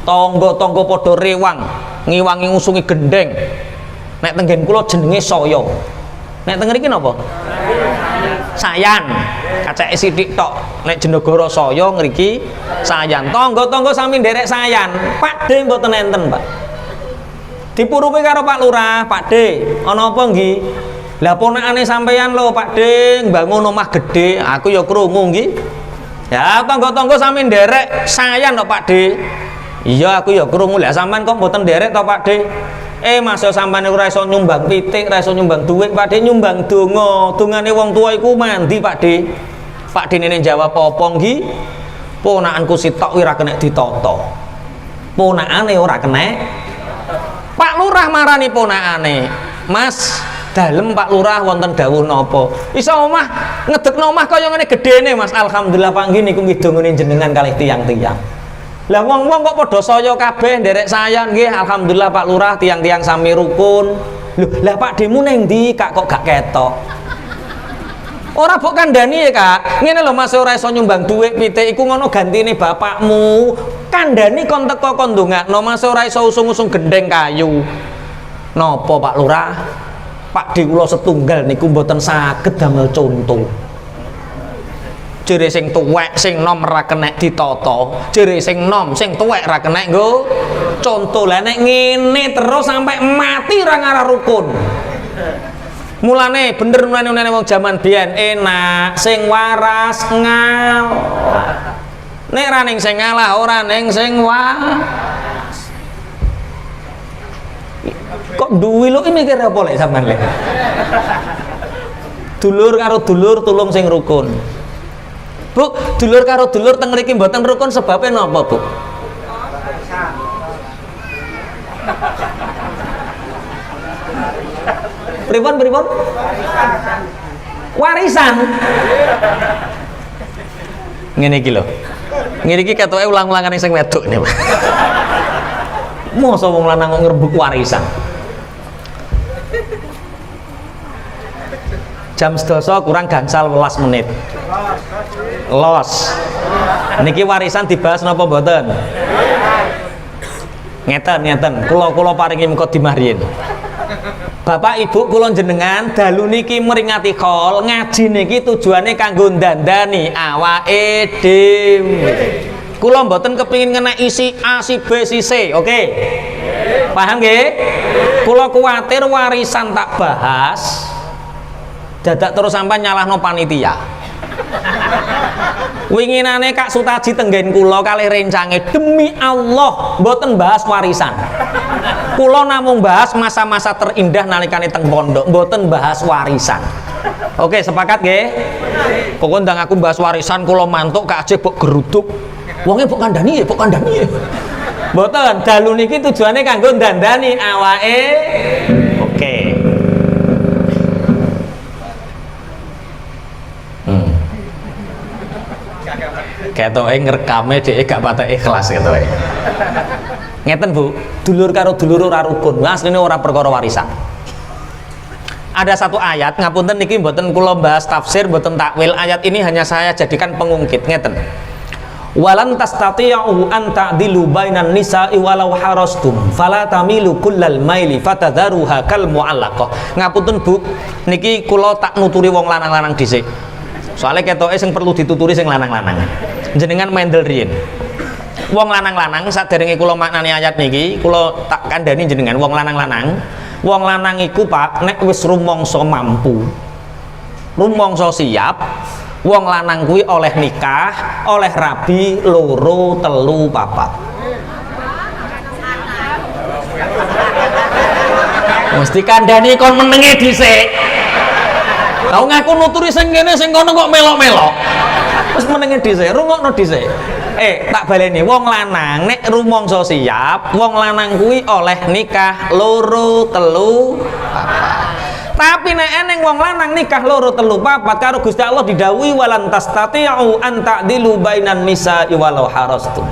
Tangga-tangga padha rewang, ngiwangi ngusungi gendeng. Nek tenggen kula jenenge saya. Nek teng mriki napa? Sayan. Kaceke sithik tok. Nek Jenegara saya ngriki sayan. Tangga-tangga sami nderek sayan. Pakde mboten enten, Pak. Dipurupi karo Pak Lurah, Pakde, ana apa nggih? Lah ponakane sampeyan lho, Pakde, mbangun omah gedhe. Aku ya krungu nggih. Ya, tangga-tangga sami nderek sayan kok, Pakde. Iya aku ya krungu. Lah sampean kok mboten nderek to Pakde? Mas sampean ora iso nyumbang pitik, ora iso nyumbang dhuwit, Pakde nyumbang donga. Dongane wong tuwa iku mandi, Pakde. Pakde nene jawab apa nggih? Ponakanku sitok ora kena ditata. Ponakane ora kena. Pak Lurah marani ponakane. Mas, dalem Pak Lurah wonten dawuh napa? Iso omah ngedekno omah kaya ngene gedene, Mas. Alhamdulillah Pak nggih niku nggih dongane jenengan kalih tiyang-tiyang. Lah wong-wong kok padha saya kabeh nderek saya nggih. Alhamdulillah Pak Lurah tiang-tiang sami rukun. Lho, lah Pak Demu neng ndi Kak kok gak ketok? Ora mbok kandhani ya Kak. Ngene lho Mas ora iso nyumbang dhuwit pitik iku ngono gantine bapakmu. Kandhani kon teko kon ndongakno Mas ora iso usung-usung gendeng kayu. Napa Pak Lurah? Pak Di kula setunggal niku mboten saged damel conto. Jere sing tuwek sing nom ra kenek ditata, jere sing nom sing tuwek ra kenek nggo conto. Lah nek ngene terus sampai mati ra ngarah rukun. Mulane bener meneh wong jaman biyen enak sing waras ngalah. Nek ra ning sing ngalah ora ning sing waras. Kok duwi lho mikir apa lek sampean lek. Dulur karo dulur tulung sing rukun. Bu, dulur karo dulur teng mriki mboten rukun sebabnya napa, Bu? Pripun? Warisan. Ngene iki lho. Ngene iki ketoke ulang-ulangan sing wedok niku. Mosok wong lanang kok ngrebut warisan. Jam 12 kurang gangsal 12 menit. Los. Niki warisan dibahas napa mboten? Ngeten. Kula paringi mukadimah riyin. Bapak Ibu kula jenengan dalu niki meringati khol, ngaji niki tujuane kanggo ndandani awake dhewe. Kula mboten kepingin kena isi A, si B, si C, oke? Paham nggih? Kula kuwatir warisan tak bahas, dadak terus sampai nyalahno panitia. Winginane Kak Sutaji tenggen kula kalih rencange demi Allah mboten bahas warisan. Kula namung bahas masa-masa terindah nalikane teng pondok, mboten bahas warisan. Oke, sepakat nggih? Pokoknya ndang aku bahas warisan kula mantuk Kak Aceh mbok geruduk. Wonge mbok kandhani ya, mbok kandhani ya. Mboten, dalu niki tujuane kanggo ndandani awake. Oke. Ketoke ngrekame dhek gak patek ikhlas ketoke. Ngeten Bu, dulur karo dulur ora rukun. Asline ora perkara warisan. Ada satu ayat, ngapunten niki mboten kula bahas tafsir, mboten takwil. Ayat ini hanya saya jadikan pengungkit. Ngeten. Walan tastati'u an ta'dilu bainan nisa'i walau harastum fala tamilu kullal maili fatadharuha kal mu'allaqah. Ngapunten Bu, niki kula tak nuturi wong lanang-lanang dhisik. Soalnya ketoke sing perlu dituturi sing lanang-lanang. Jenengan mendel riyen. Wong lanang-lanang saderenge kula maknani ayat niki, kula tak kandhani jenengan wong lanang-lanang. Wong lanang iku Pak nek wis rumangsa mampu, rumangsa siap, wong lanang kuwi oleh nikah, oleh rabi loro, telu, papat. Mesti kandhani kon menenge dhisik. Tau ngaku nuturi sing kene sing kono kok melok-melok. Wis menenge dhisik, rungokno dhisik. Tak baleni wong lanang nek rumangsa siap, wong lanang kuwi oleh nikah loro, telu, papat. Tapi nek eneng wong lanang nikah loro, telu, papat karo Gusti Allah didhawuhi walan tastati'u an ta'dilu bainan nisa'i walau harastum.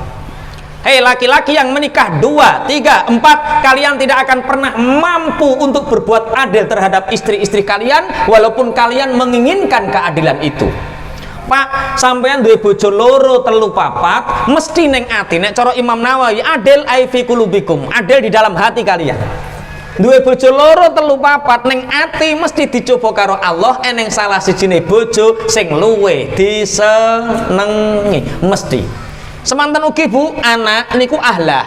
Hei laki-laki yang menikah 2, 3, 4, kalian tidak akan pernah mampu untuk berbuat adil terhadap istri-istri kalian walaupun kalian menginginkan keadilan itu. Pak, sampean duwe bojo loro, telu, papat, mesti neng ati nek cara Imam Nawawi adil ai fi qulubikum, adil di dalam hati kalian. Duwe bojo loro, telu, papat neng ati mesti dicoba karo Allah eneng salah sijine bojo sing luwe disenengi mesti. Semanten ugi Bu, anak niku ahlah.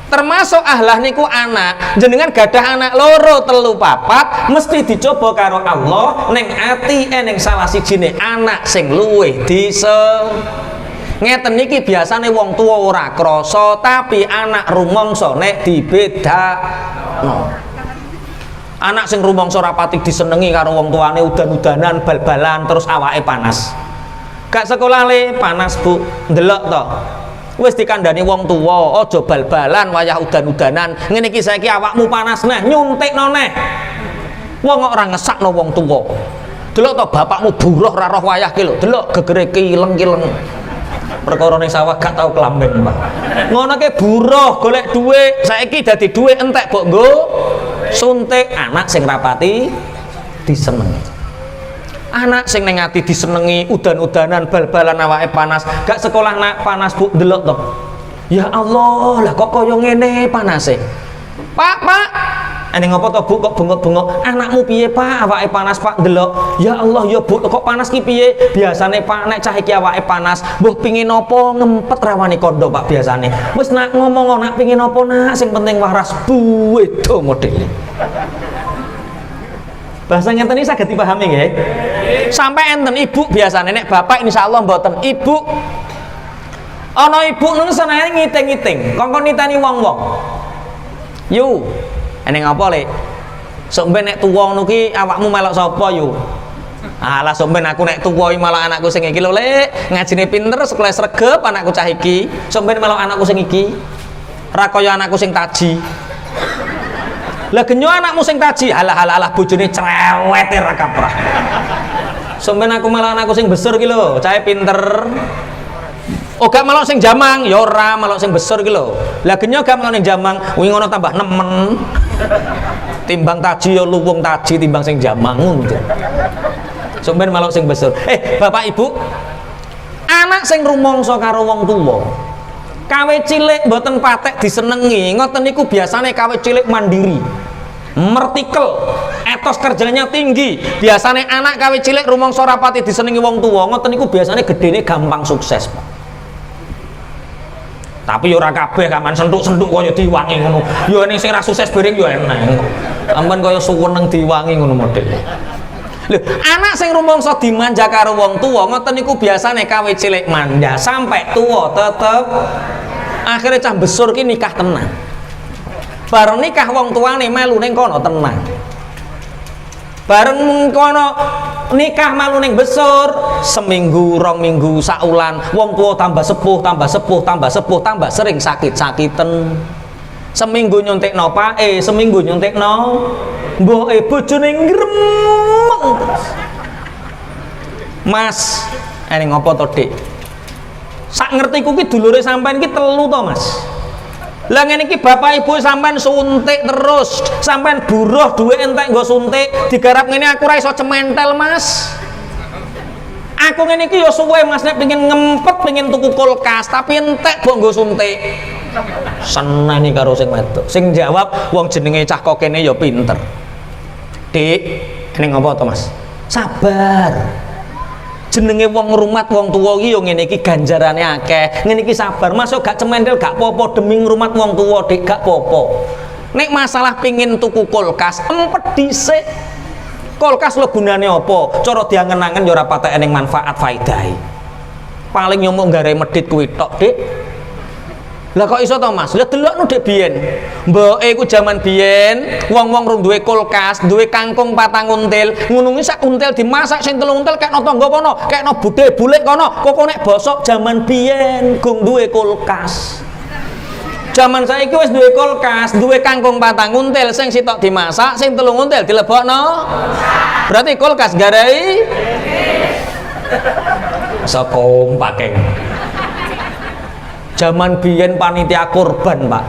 Termasuk ahlah niku anak. Jenengan gadah anak loro, telu, papat mesti dicoba karo Allah neng ati eneng salah sijine anak sing luwih ngeten niki biasane wong tua ora krasa tapi anak rumangsa nek dibedakno. Anak sing rumangsa rapati disenengi karo wong tuane udan-udanan, bal-balan terus awake panas. Gak sekolah le panas Bu, ndelok to. Wis dikandani wong tuwa, aja bal-balan wayah udan-udanan. Ngene iki saiki awakmu panas neh, nyuntikno neh. Wong kok ora ngesakno wong tuwa. Delok to bapakmu buruh ra roh wayah ki lho, delok gegere kileng-kileng. Perkara ning sawah gak tau kelamben, Pak. Ngono ke buruh golek dhuwit, saiki dadi dhuwit entek mbok nggo suntik anak sing rapati disenengi. Anak sing ning ati disenengi, udan-udanan, bal-balan awake panas, gak sekolah nak panas Bu delok to. Ya Allah, lah kok kaya ngene panase. Pak, ini ngopo to Bu kok bengok-bengok? Anakmu piye Pak? Awake panas Pak delok. Ya Allah ya Bu kok panas ki piye? Biasane Pak nek cah iki awake panas, mbuh pingin apa ngempet rawani kondo Pak biasane. Wis nak ngomong nak pingin apa nak sing penting waras buwedo modele. Bahasa ngeten iki saged dipahami nggih. Sampai enten ibu biasane nek bapak insyaallah mboten. Ibu ana ibu nang senenge ngiting-ngiting, kongkon nitani wong-wong. Yu, eneng apa lek? Sok ben nek tuwa ngono ki awakmu melok sapa yu? Alah sok ben aku nek tuwa iki malah anakku sing iki lho lek, ngajine pinter sekolah sregep anakku cah iki. Sok ben melok anakku sing iki. Ra kaya anakku sing taji. Lah genyo anakmu sing taji, alah bojone cerewet ra kaprah. Sok ben aku malah anakku sing besar ki lho, cahe pinter. Oh gak melok sing jamang, ya ora melok sing besar ki lho. Lah genyo gak melok ning jamang, wingi ngono tambah nemen. Timbang taji ya luwung taji timbang sing jamang ngono. Sok ben melok sing besar. Bapak Ibu, anak sing rumangsa karo wong tuwa. Kawe cilik mboten patek disenengi, ngoten niku biasane kawe cilik mandiri. Mertikel, etos kerjanya tinggi. Biasane anak kawe cilik rumangsa rapati disenengi wong tuwa, ngoten niku biasane gedene gampang sukses, Pak. Tapi yo ora kabeh kaman sentuk-sentuk kaya diwangi ngono. Yo ning sing ra sukses bareng yo enak. Ampun kaya suweneng diwangi ngono modele. Lho, anak sing rumangsa dimanja karo wong tuwa ngoten niku biasane kawe cilik manja sampai tuwa tetep akhirnya cah besar ki nikah tenan. Bareng nikah wong tuane melu ning kono tenan. Bareng kono nikah malu ning besar seminggu, rong minggu, saulan wong tua tambah sepuh, tambah sering sakit-sakiten. Seminggu nyuntikno pae, seminggu nyuntikno mboke bojone ngremeng terus. Mas, ini ngopo to, Dik? Sak ngertiku ki dulure sampean ki telu to, Mas. Lah ngene iki bapak ibu sampean suntik terus, sampean buruh duwe entek nggo suntik, digarap ngene aku ora iso cementel, Mas. Aku ngene iki ya suwe Mas nek pengin ngempet, pengin tuku kulkas, tapi entek mbok nggo suntik. Seneni karo sing wedok. Sing jawab wong jenenge cah kok kene ya pinter. Dik, ini ngopo to, Mas? Sabar. Jenenge wong ngrumat wong tuwa iki yo ngene iki ganjarane akeh. Ngene iki sabar. Masuk gak cementel gak popo demi ngrumat wong tuwa, Dik, gak popo. Nek masalah pingin tuku kulkas, empet dhisik. Kulkas lho gunane apa? Cara diangen-angen yo ora patek ning manfaat faedahe. Paling yo mung gare medhit kuwi tok, Dik. Lah kok iso to, Mas? Lah delokno Dik biyen. Mboke iku jaman biyen wong-wong rung duwe kulkas, duwe kangkung 4 until, ngono kuwi sak until dimasak sing 3 until kekno tangga kono, kekno budhe bulik kono. Kok nek bosok jaman biyen gong duwe kulkas. Jaman saiki wis duwe kulkas, duwe kangkung 4 until sing sitok dimasak, sing 3 until dilebokno. Berarti kulkas garai saka pakai. Zaman biyen panitia kurban, Pak.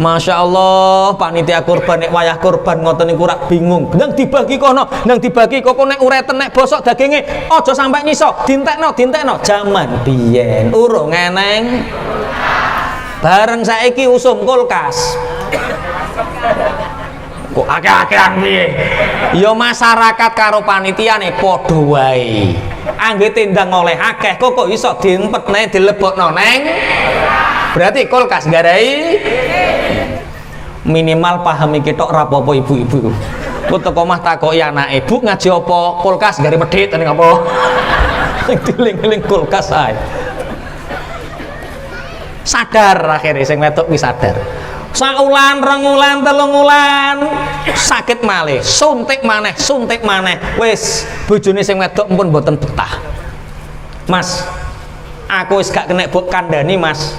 Masya Allah, panitia kurban nek wayah kurban ngoten niku rak bingung. Nang dibagi kono, nang dibagi kok nek ureten nek bosok daginge aja sampai nyiso, dintekno. Zaman biyen urung eneng. Bareng saiki usum kulkas. Kok akeh-akehan piye? Ya masyarakat karo panitiane padha wae. Angge tindang oleh akeh kok iso diempetne dilebokno neng. Berarti kulkas garai minimal pahami ketok ra apa-apa ibu-ibu. Ku teko omah takoki anake, "Bu ngaji apa? Kulkas gare medhit ning apa?" Sing diling-eling kulkas ae. Sadar akhirnya sing wedok wis sadar. Saulan, 2 wulan, 3 wulan sakit malih, suntik maneh. Wis bojone sing wedok pun mboten betah. Mas, aku wis gak kena mbok kandhani, Mas.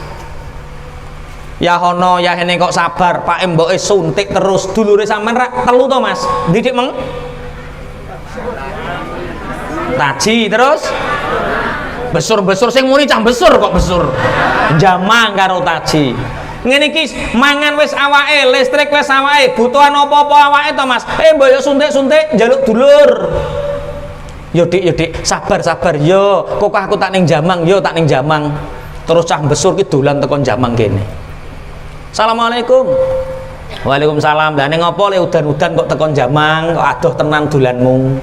Ya hono ya hene kok sabar, Pak mboke suntik terus. Dulure sampean rak telu to, Mas. Didik meng taji terus besur sing muni cah besur kok besur. Jamang karo taji. ngene iki mangan wis awake, listrik wis awake, butuhan apa-apa awake to Mas. Mbok yo suntik-suntik njaluk dulur. Yo Dik, sabar. Yo, kok aku tak ning Jamang, yo tak ning Jamang. Terus cah besur ki dolan tekan Jamang kene. Assalamualaikum. Waalaikumsalam. Lah ning ngopo le udan-udan kok tekan Jamang, kok adoh tenan dolanmu.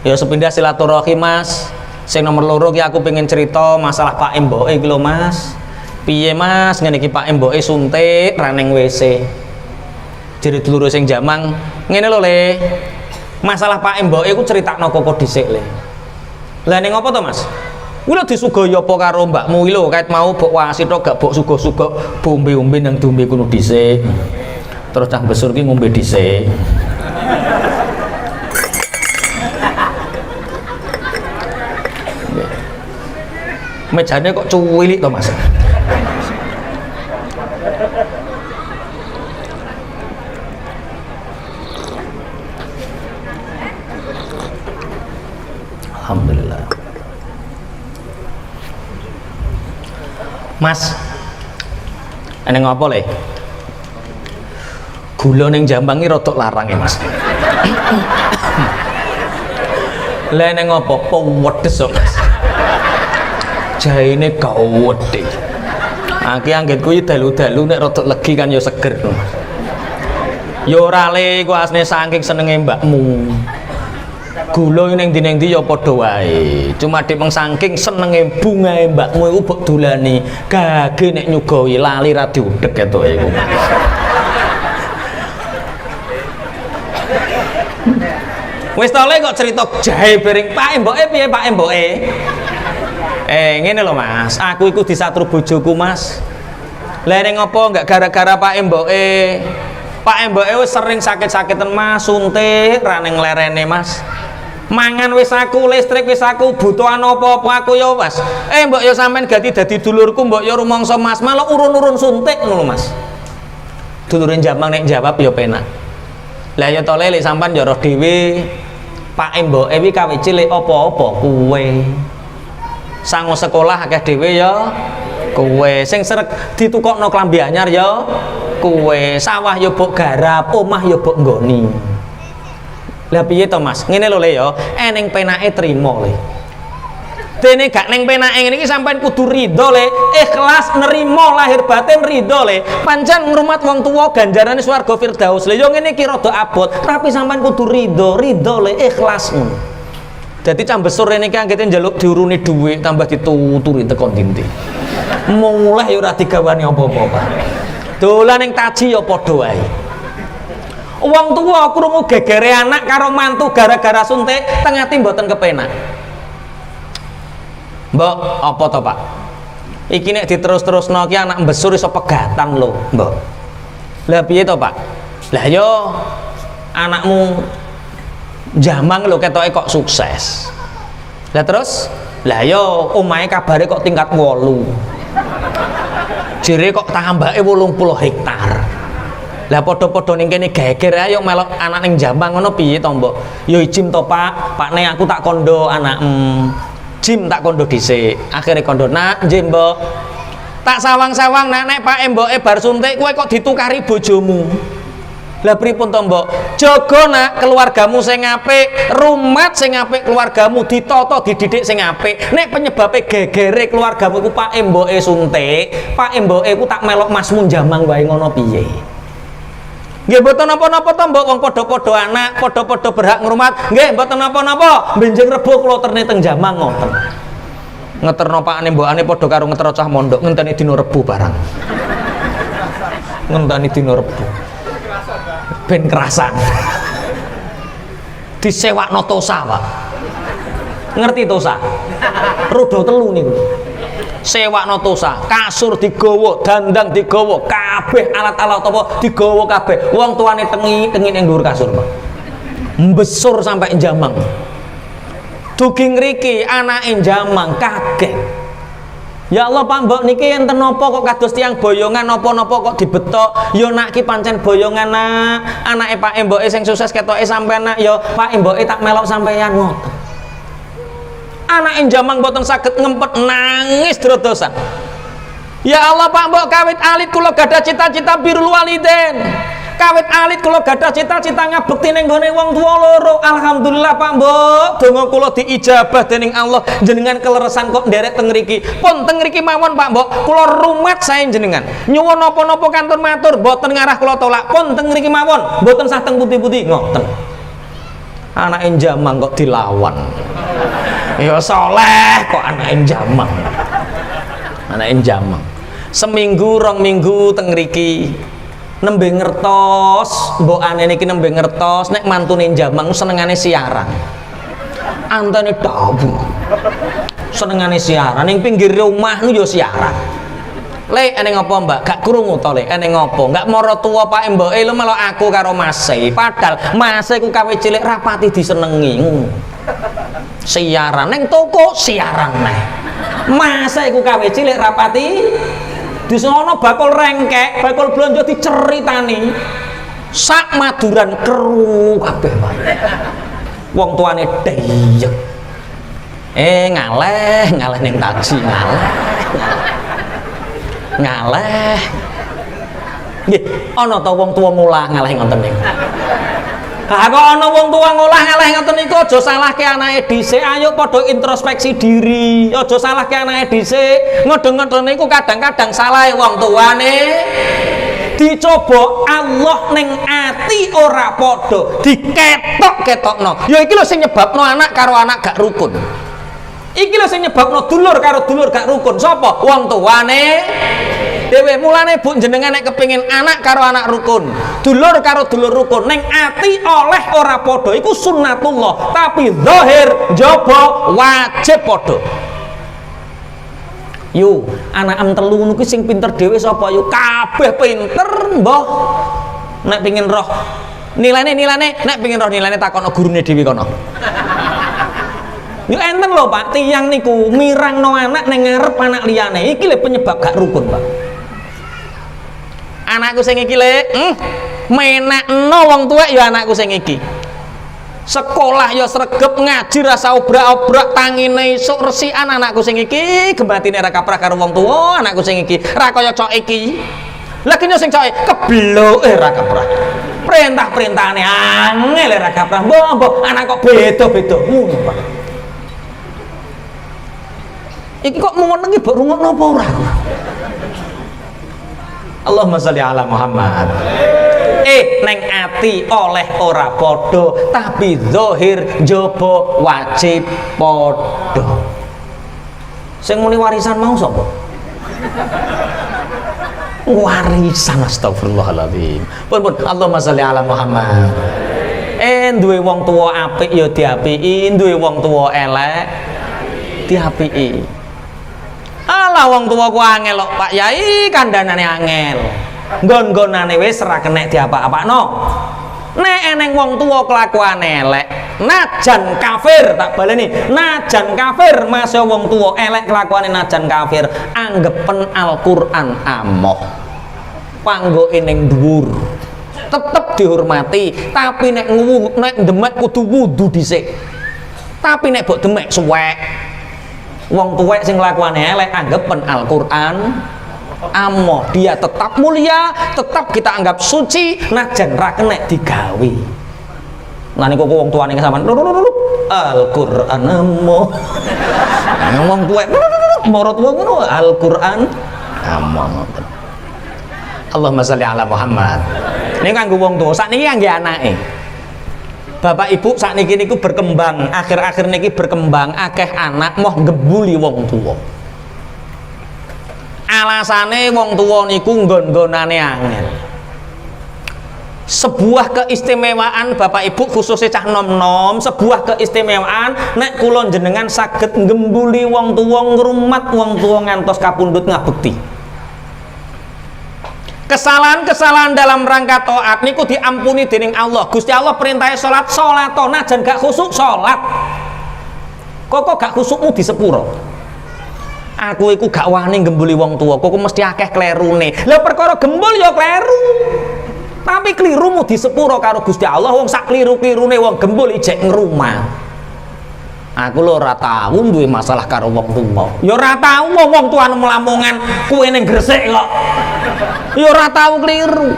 Ya sepindah silaturahim Mas. Sing nomor loro ki aku pengen cerita masalah Pak Mboke iki lho Mas. Piye Mas ngene iki Pak Mboke suntik ra ning WC. Jere dulur sing Jamang, ngene lho Le. Masalah Pak Mboke iku critakno koko dhisik Le. Lah ning apa to Mas? Kuwi lho disugaya apa karo mbakmu iki lho, kait mau bok wasit tok gak bok suga-suga bombe-ombe nang dombe kuno dhisik. Terus cah besar ki ngombe dhisik. Mejane kok cuwilik to Mas. Alhamdulillah. Mas, ana ngopo le? Gula ning Jambang iki rada larang ya Mas. Lah ning ngopo? Pewedes kok Mas. Jaine gak wedi. Aki anggenku iki dalu-dalu nek rada legi kan ya seger. Ya ora le ku asne saking senenge mbakmu. Gula ning ndi ya padha wae. Cuma dik meng saking senenge bungae mbakmu iku mbok dolani. Gage nek nyugawi lali ra diudhek ketoke iku. Wis to le kok cerita jahe piring Pak Mboke piye Pak Mboke? Ngene lho Mas, aku iku disatru bojoku Mas. Lah ning ngopo enggak gara-gara Pak Mboke. Pak Mboke wis sering sakit-sakiten Mas, suntik ra ning lerene Mas. Mangan wis aku, listrik wis aku, butuhan apa-apa aku ya Mas. Mbok ya sampean ganti dadi dulurku, mbok ya rumangsa Mas, malah urun-urun suntik ngono Mas. Dulurin Jamang nek jawab ya penak. Lah ya to lek sampean ya roh dhewe. Pak Mboke iki kawit cilik apa-apa kuwe. Sango sekolah akeh dhewe ya kowe, sing serek ditukokno klambi anyar ya kowe, sawah ya mbok garap, omah ya mbok nggoni. Lah piye to Mas? Ngene lho Le ya, eneng penake trimo Le. Dene gak ning penake ngene iki sampean kudu ridho Le, ikhlas nerima lahir batin ridho Le. Pancen ngrumat wong tuwa ganjarane swarga Firdaus. Lah yo ngene iki rada abot, tapi sampean kudu ridho Le, ikhlas ngono. Jadi cah besar ini kan kita njaluk diuruni duit tambah dituturi tekan dinti. Mulai ya ora digawani apa-apa. Dolan ning taji ya padha wae. Wong tuwa krungu gegere anak karo mantu gara-gara suntik teng ati mboten kepenak. Mbok, apa to Pak? Iki nek diterus-terusno ki anak besar iso pegatan lho, Mbok. Lah piye to Pak? Lah yo anakmu Jamang lho ketoke kok sukses. Lah terus, lah yo omahe kabare kok tingkat 8. Jere kok tambake 80 hektar. Lah padha-padha ning kene geger ayo melok anak ning Jamang ngono piye to, Mbok? Yo izin to, Pak. Pakne aku tak kondo anak Jim tak kondo dhisik. Akhire kondo, "Nak, nggih, Mbok. Tak sawang-sawang nek Pak Mboke bar suntik kowe kok ditukari bojomu." Lah pripun to Mbok? Jaga nak keluargamu sing apik, rumat sing apik keluargamu, ditata dididik sing apik. Nek penyebabe gegere keluargamu ku Pak Mboke suntik, Pak Mboke ku tak melok Masmu Jamang wae ngono piye? Nggih mboten napa-napa to Mbok, wong padha-padha anak, padha-padha berhak ngrumat. Nggih mboten napa-napa. Benjing Rebo kula terne teng Jamang ngoten. Ngeterno pakane mbokane padha karo ngetero cah mondok ngenteni dina Rebo barang. Ngenteni dina Rebo. Ben kerasan disewakno tosa Pak, ngerti tosa? Rodo telu niku sewakno tosa, kasur digawa, dandang digawa, kabeh alat-alat apa digawa kabeh. Wong tuane tengi ning dhuwur kasur Pak, mbesur sampai Jamang. Dugi ngriki anake Jamang kaget. Ya Allah Pak Mbok niki enten napa kok kados tiyang boyongan napa-napa kok dibetok. Ya nak ki pancen boyongan nak. Anake Pak Mboke sing sukses ketoke sampean nak ya Pak Mboke tak melok sampeyan ngoten. Anake Jamang mboten saged ngempet nangis drodosan. Ya Allah Pak Mbok, kawit alit kula gadah cita-cita birrul walidain. Kawit alit kula gadah cita-cita ngabekti ning gone wong tuwa loro. Alhamdulillah Pak Mbok, donga kula diijabah dening Allah, jenengan keleresan kok nderek teng mriki. Pun teng mriki mawon Pak Mbok, kula rumat sae jenengan. Nyuwun napa-napa kantun matur, mboten ngarah kula tolak. Pun teng mriki mawon, mboten sah teng putih-putih ngoten. Anake jamang kok dilawan. Ya saleh kok anake jamang. Anake jamang. Seminggu rong minggu teng mriki nembe ngertos mbok ane niki nembe ngertos nek mantune jamang senengane siaran. Antene dawu. Senengane siaran ning pinggir omah nu yo siaran. Le ene ngopo Mbak? Gak krungu to Le, ene ngopo? Gak mara tuwa pake mboke lho malah aku karo Mase. Padahal Mase ku kawe cilik rapati disenengi. Siaran ning toko siaran neh. Mase ku kawe cilik rapati di sono bakul rengkek, bakul blonjo diceritani sak maduran keru kabeh wong tuane deyek ngaleh ning taksi ngaleh nggih ana ta wong tuwa ngulah ngaleh ngoten niku. Kok ana wong tuwa ngolah ngaleh ngoten niku aja salahke anake dhisik, ayo padha introspeksi diri. Aja salahke anake dhisik. Ngodeng-ngodeng niku kadang-kadang salah wong tuane. Dicoba Allah ning ati ora padha, diketok-ketokno. Ya iki lho sing nyebabno anak karo anak gak rukun. Iki lho sing nyebabno dulur karo dulur gak rukun. Sapa? Wong tuane dhewe. Mulane Bu jenengan nek kepengin anak karo anak rukun, dulur karo dulur rukun, ning ati oleh ora padha iku sunnatullah, tapi zahir jaba wajib padha. Yu, anak am telu ngono kuwi sing pinter dhewe sapa yu? Kabeh pinter, mbah. Nek pengin roh nilane, nek pengin roh nilane takono gurune dhewe kono. Yo enten lho Pak, tiyang niku mirangno anak ning ngarep anak liyane. Iki lho penyebab gak rukun, Pak. Anakku sing iki le, menakno wong tuwek ya anakku sing iki. Sekolah ya sregep, ngaji rasa obrak-obrak, tangine isuk resikan anakku sing iki, gembatine ra kaprah karo wong tuwa, anakku sing iki ra kaya cok iki. Lah kene sing coke kebloke ra kaprah. Perintah-perintahane angel ra kaprah. Mbok anak kok beda-beda ngono, Pak. Iki kok mengenengi mbok rungokno apa ora? Allahumma sholli ala Muhammad. Neng ati oleh ora padha, tapi zahir jaba wajib padha. Sing muni warisan mau sapa? Warisan, astagfirullahaladzim. Pun Allahumma sholli ala Muhammad. Duwe wong tuwa apik ya diapiki, duwe wong tuwa elek diapiki. Alah wong tuwa ku angel kok Pak Yai, kandhanane angel. Nggon-nggonane wis ora kenek diapa-apakno. Nek eneng wong tuwa kelakuane elek, najan kafir, tak baleni, najan kafir masa wong tuwa elek kelakuane najan kafir, anggepen Al-Qur'an amoh. Panggoke ning dhuwur. Tetep dihormati, tapi nek demek kudu wudu dhisik. Tapi nek mbok demek suwek. Wong tuwek sing kelakuane elek anggepen Al-Qur'an amoh, dia tetap mulia, tetap kita anggap suci, najan ra kenek digawe. Nah niku wong tuane sampean Al-Qur'an amoh. Wong tuwek marot wong ngono Al-Qur'an amoh. Allahumma sholli ala Muhammad. Niku kanggo wong tuwa, sakniki kangge anake. Bapak Ibu sakniki niku berkembang, akhir-akhir niki berkembang, akeh anak moh ngebuli wong tuwa. Alasane wong tuwa niku nggon-nggonane angel. Sebuah keistimewaan Bapak Ibu khususnya cah nom-nom, sebuah keistimewaan nek kula jenengan saged ngembuli wong tuwa, ngrumat wong tuwa ngantos kapundhut ngabekti. Kesalahan-kesalahan dalam rangka taat niku diampuni dening Allah. Gusti Allah perintahnya salat, salato najan gak khusuk salat. Kok gak khusukmu di sepuro. Aku iku gak wani gembuli wong tua, kok mesti akeh klerune. Lah perkara gembul ya kleru. Tapi klirumu di sepuro karo Gusti Allah, wong sak kliru-klirune wong gembul ijek ngrumah. Aku lho ora tau duwe masalah karo wong tuwa. Ya ora tau wong tuane melamongan kuwe ning Gresik kok. Ya ora tau keliru.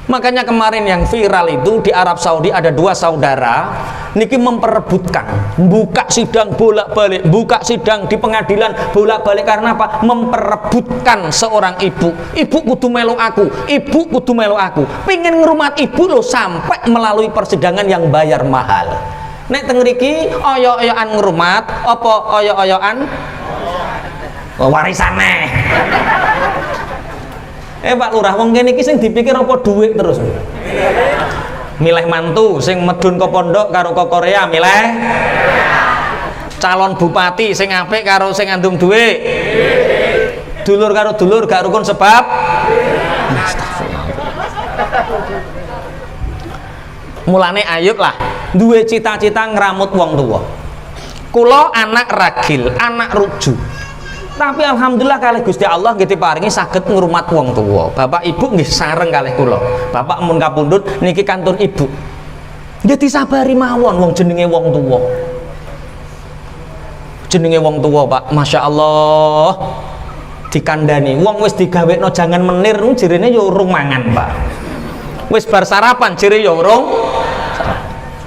Makanya kemarin yang viral itu di Arab Saudi ada 2 saudara niki memperebutkan buka sidang bolak-balik, buka sidang di pengadilan bolak-balik karena apa? Memperebutkan seorang ibu. Ibu kudu melu aku, ibu kudu melu aku. Pengen ngrumat ibu lo sampai melalui persidangan yang bayar mahal. Nek teng mriki oyo-oyoan ngrumat apa oyo-oyoan warisane. Pak Lurah, wong kene iki sing dipikir apa dhuwit terus. Milih mantu sing medun ke pondok karo ke Korea milih. Calon bupati sing apik karo sing ngandung dhuwit. Dulur karo dulur gak rukun sebab. Mulane ayub lah duwe cita-cita ngramut wong tuwa. Kula anak ragil, anak rujuk. Tapi alhamdulillah kalih Gusti Allah nggih diparingi saged ngrumat wong tuwa. Bapak Ibu nggih sareng kalih kula. Bapak mun kapundhut niki kantun Ibu. Nggih disabari mawon wong jenenge wong tuwa. Jenenge wong tuwa, Pak. Masya Allah. Dikandani wong wis digawekno jangan menir jirene ya urung mangan, Pak. Wis bar sarapan jere ya urung.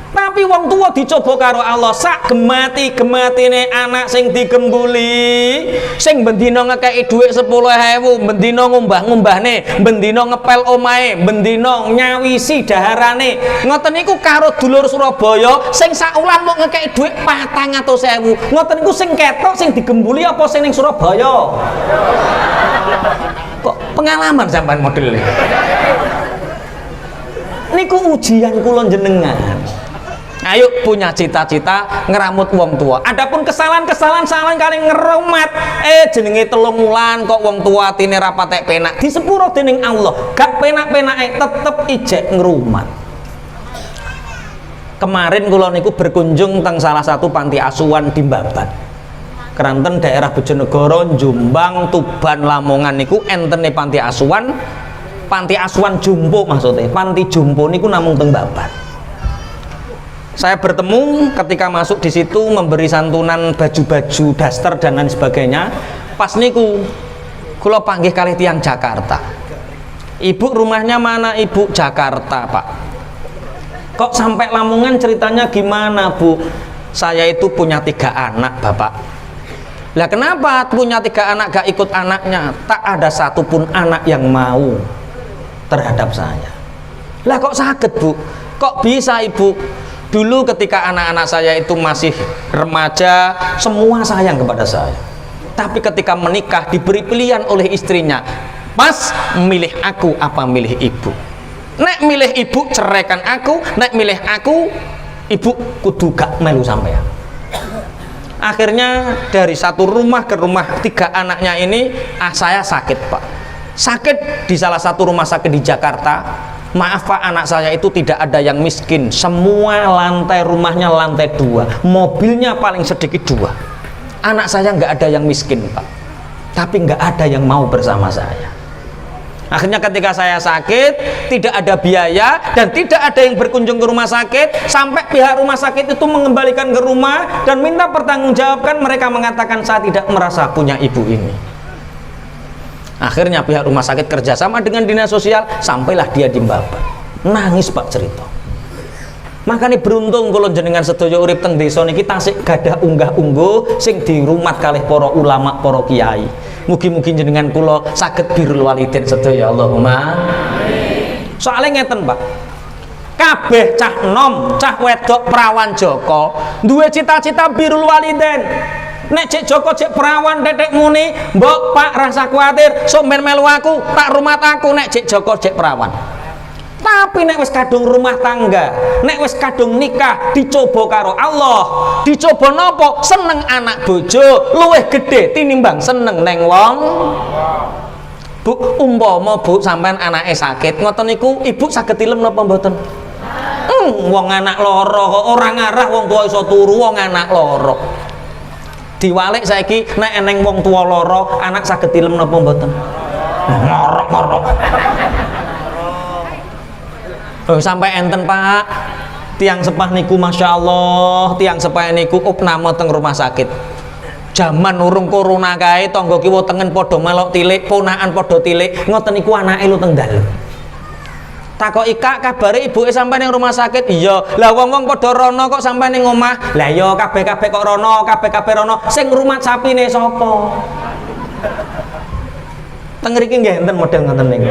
Tapi wong tua dicoba karo Allah sak gemati-gematine anak sing digembuli, sing bendina ngekeki dhuwit 10.000, bendina ngumbah-ngumbahne, bendina ngepel omahe, bendina nyawisi daharane. Ngoten niku karo dulur Surabaya sing saulan mau ngekeki dhuwit 400.000. Ngoten niku sing ketok sing digembuli apa sing ning Surabaya? Kok pengalaman sampean model ini? Niku ujian kula jenengan. Ayo punya cita-cita ngeramut wong tua. Adapun kesalahan-kesalahan salah kali ngerumat jenenge 3 wulan kok wong tua atine ra patek penak disepuro dening Allah gak penak-penake tetep ijek ngrumat. Kemarin kula niku berkunjung teng salah satu panti asuhan di Babat Keranten daerah Bojonegoro, Jombang, Tuban, Lamongan niku entene panti asuhan jumbo maksudnya. Panti jumbo niku namung teng Babat. Saya bertemu ketika masuk di situ memberi santunan baju-baju daster dan lain sebagainya. Pas niku kula panggih kali tiang Jakarta. Ibu rumahnya mana Ibu? Jakarta, Pak. Kok sampai Lamongan ceritanya gimana, Bu? Saya itu punya 3 anak, Bapak. Lah kenapa punya 3 anak gak ikut anaknya? Tak ada satupun anak yang mau terhadap saya. Lah kok sakit, Bu? Kok bisa, Ibu? Dulu ketika anak-anak saya itu masih remaja, semua sayang kepada saya. Tapi ketika menikah diberi pilihan oleh istrinya, Mas, milih aku apa milih ibu? Nek milih ibu ceraikan aku, nek milih aku ibu kudu gak melu sampean. Akhirnya dari satu rumah ke rumah 3 anaknya ini saya sakit, Pak. Sakit di salah satu rumah sakit di Jakarta. Maaf Pak, anak saya itu tidak ada yang miskin. Semua lantai rumahnya lantai 2, mobilnya paling sedikit 2. Anak saya nggak ada yang miskin, Pak. Tapi nggak ada yang mau bersama saya. Akhirnya ketika saya sakit, tidak ada biaya dan tidak ada yang berkunjung ke rumah sakit, sampai pihak rumah sakit itu mengembalikan ke rumah dan minta pertanggungjawabkan. Mereka mengatakan saya tidak merasa punya ibu ini. Akhirnya pihak rumah sakit kerjasama dengan dinas sosial, sampailah dia di Babat. Nangis Pak cerita. Makanya beruntung kalau jenengan sedaya urip teng desa niki tasik gadah unggah-ungguh sing dirumat kalih para ulama, para kiai. Mugi-mugi jenengan kula saged birrul walidin sedaya, Allahumma amin. Soalnya ngeten, Pak. Kabeh cah nom, cah wedok perawan Joko duwe cita-cita birrul walidin. Nek cek Joko cek perawan tetek muni, mbok Pak rasa kuatir, sok men melu aku, tak rumat aku nek cek Joko cek perawan. Tapi nek wis kadung rumah tangga, nek wis kadung nikah, dicoba karo Allah. Dicoba nopo? Seneng anak bojo luwih gede tinimbang seneng neng wong. Bu, umpama Bu sampean anake sakit, ngoten niku ibu saged tilem napa mboten? Wong anak loro kok ora ngarah wong tuwa iso turu, wong anak loro. Diwalik saiki nek eneng wong tua loro anak saged tilem napa mboten? Ngorok-ngorok. Oh sampai enten Pak. Tiang sepah niku Masya Allah, tiang sepah niku opname teng rumah sakit. Zaman urung corona kae tangga kiwa tengen padha melok tilik, ponakan padha tilik, ngoten niku anake lu teng dalem. Takoki Kak, kabare ibuke sampai ning rumah sakit. Iya. Lah wong-wong padha rono kok sampai ning omah. Lah ya kabeh-kabeh kok rono, kabeh-kabeh rono. Sing ngrumat sapine sapa? Teng mriki nggih enten model ngoten niku.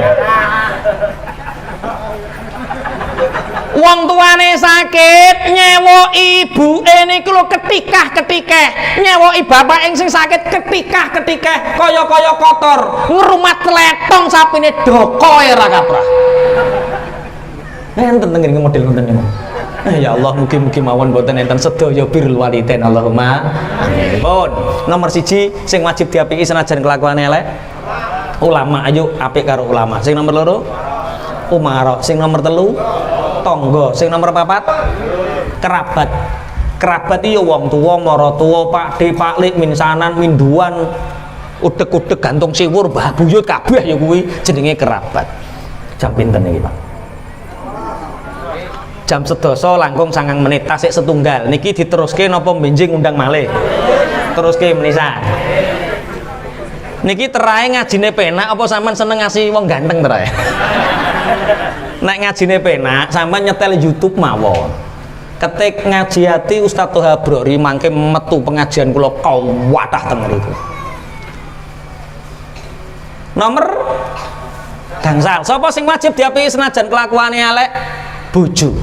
Wong tuane sakit nyewoki ibuke niku lho ketikah-ketikeh, nyewoki bapake sing sakit ketikah-ketikeh kaya-kaya kotor, ngrumat tletong sapine dokoe ra kaprah. Enten teng mriki model ngoten niku. Ya Allah, mugi-mugi mawon boten enten sedaya birrul walidain Allahumma amin. Pun nomor 1 sing wajib diapiki senajan kelakuane elek ulama, ayo apik karo ulama. Sing nomor 2 umara, sing nomor 3 tangga, sing nomor 4 kerabat. Kerabat iki ya wong tuwa, maratuwa, pakde, paklik, minsanan, minduan, udeg-udeg, gantung siwur, mbah buyut kabeh ya kuwi jenenge kerabat. Jam pinten iki, Pak? Jam 11 langkung 9 menit, tasik setunggal. Niki diteruske napa benjing undang malih? Teruske menisan. Niki terahe ngajine penak apa sampean seneng ngasih wong ganteng terahe? Nek ngajine penak, sampean nyetel YouTube mawon. Ketik ngaji ati Ustaz Toha Brori mangke metu pengajian kula kawathah teng mriku. Nomor gangsal, sapa sing wajib diapiki senajan kelakuane elek? Bojo.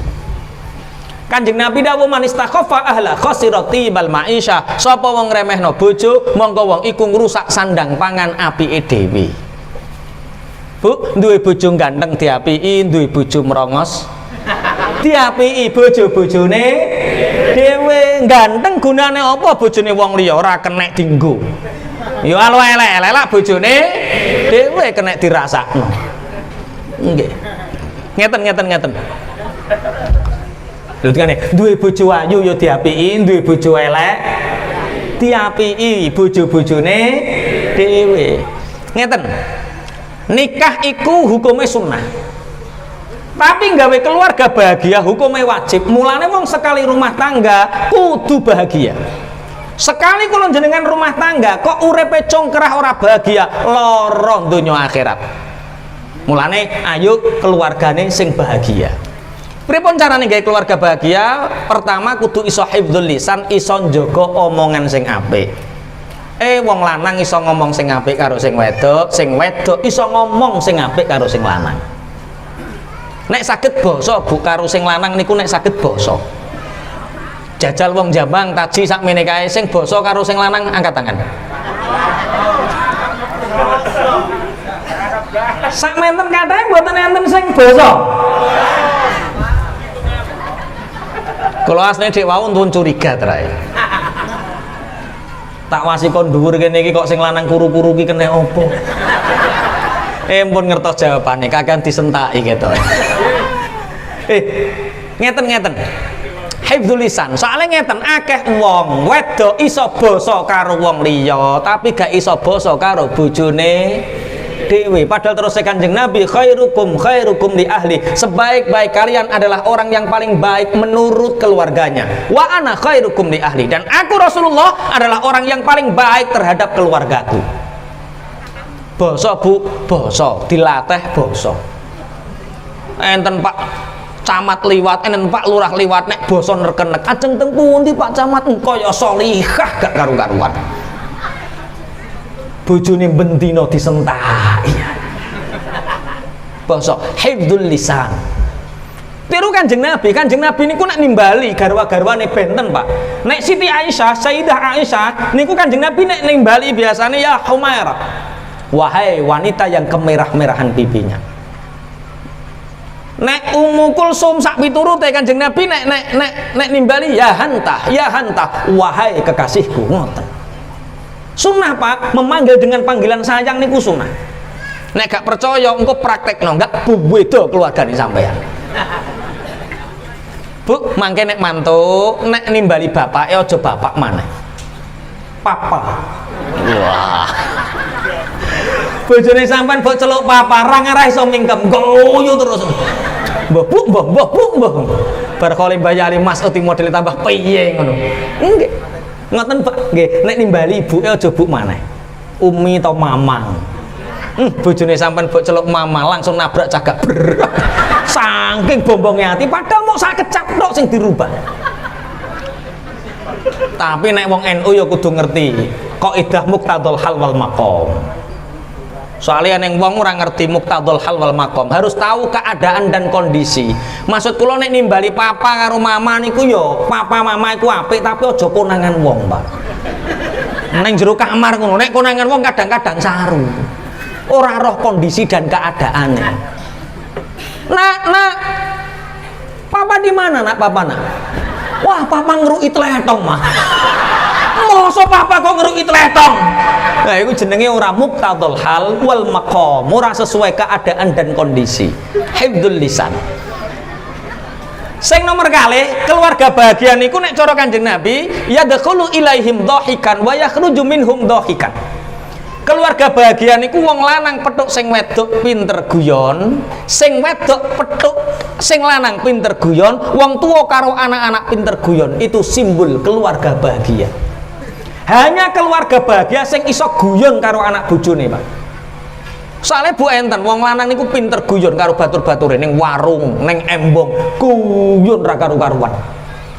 Kanjeng Nabi dawuh man istakhafa ahla khosirati bal maisha. Sapa wong remehno bojo, mongko wong iku ngrusak sandang pangan apike dhewe. Bu, duwe bojo ganteng diapiki, duwe bojo merongos diapiki bojo-bojone dhewe. Ganteng gunane apa bojone wong liya ora kenek dienggo. Ya alo elek-elek bojone dhewe kenek dirasakno. Nggih. Ngeten. Lho tekane duwe bojo ayu ya diapiki, duwe bojo elek diapiki bojo-bojone dhewe. Ngeten. Nikah iku hukume sunnah. Tapi nggawe keluarga bahagia hukume wajib. Mulane wong sekali rumah tangga kudu bahagia. Sekali kula jenengan rumah tangga kok uripe congkrah ora bahagia, lara donya akhirat. Mulane ayo keluargane sing bahagia. Pripun carane gawe keluarga bahagia? Pertama kudu iso hifdzul lisan, iso njaga omongan sing apik. Wong lanang iso ngomong sing apik karo sing wedok iso ngomong sing apik karo sing lanang. Nek saged basa Bu karo sing lanang niku nek saged basa. Jajal wong Jambang taji sakmene kae sing basa karo sing lanang angkat tangan. Sakmenten katanya mboten enten sing basa. Kalau asline dek wau entun curiga terae. Tak wasi kon dhuwur kene iki kok sing lanang kuru-kuru ki kena opo? Pun ngertos jawabane, kakean disentaki ketok. Ngeten. Hifdzul lisan. Soalnya ngeten akeh wong wedok iso basa karo wong liya, tapi gak iso basa karo bojone dewi. Padahal terus Kanjeng Nabi khairukum li ahli, sebaik-baik kalian adalah orang yang paling baik menurut keluarganya. Wa ana khairukum li ahli, dan aku Rasulullah adalah orang yang paling baik terhadap keluargaku. Basa Bu, basa dilatih basa. Enten Pak Camat liwat, enten Pak Lurah liwat nek basa nerkenek. Ajeng teng pundi Pak Camat engko ya sholihah gak karu-karuan. Bojone bendina disentaki. Basa hifdzul lisan. Tiru Kanjeng Nabi niku nek nimbali garwa-garwane benten Pak. Nek Siti Aisyah, Sayyidah Aisyah niku Kanjeng Nabi nek nimbali biasane ya Humairah. Wahai wanita yang kemerah-merahan pipinya. Nek Ummu Kulsum sak piturute Kanjeng Nabi nek nimbali ya hantah, wahai kekasihku, ngoten. Sunnah Pak, memanggil dengan panggilan sayang niku sunnah. Nek gak percaya engko praktekno, enggak beda keluargane sampean. Bu, mangke nek mantu nek nimbali bapake aja bapak maneh. Papa. Wah. Bojone sampean mbok celuk papa ora iso mingkem, guyu terus. Mbah bu. Bar kali mbayari Mas Uti model tambah piye ngono. Nggih. Ngoten Pak, nggih, nek nimbali ibuke aja bu maneh. Umi atau mamang. Bojone sampean mbok celuk mama langsung nabrak cagak berat. Saking bombongnya hati padahal mau sakecap tok sing dirubah. Tapi nek wong NU ya kudu ngerti kaidah muqtadul hal wal maqam. Soalnya yang wong ora ngerti muqtadul hal wal maqam, harus tahu keadaan dan kondisi. Maksud kula nek nimbali papa karo mama niku yo, papa mama iku apik tapi aja konangan wong, Pak. Neng jero kamar ngono, nek konangan wong kadang-kadang saru. Ora roh kondisi dan keadaannya. Nak. Papa di mana, Nak? Papa, Nak? Wah, papa ngeruki tletong, mah. Mosok papa kok ngeruki tletong? Nah, itu jenenge ora muqtadul hal wal maqam, ora sesuai keadaan dan kondisi. Hifdzul lisan. Sing nomor kali, keluarga bahagia niku nek cara Kanjeng Nabi, yadkhulu ilaihim dhahikan wa yakhruju minhum dhahikan. Keluarga bahagia niku wong lanang petuk sing wedok pinter guyon, sing wedok petuk sing lanang pinter guyon, wong tua karo anak-anak pinter guyon, itu simbol keluarga bahagia. Hanya keluarga bahagia sing iso guyon karo anak bojone, Pak. Soalnya Bu enten wong lanang niku pinter guyon karo batur-bature ning warung, ning embong, guyon ra karu-karuan.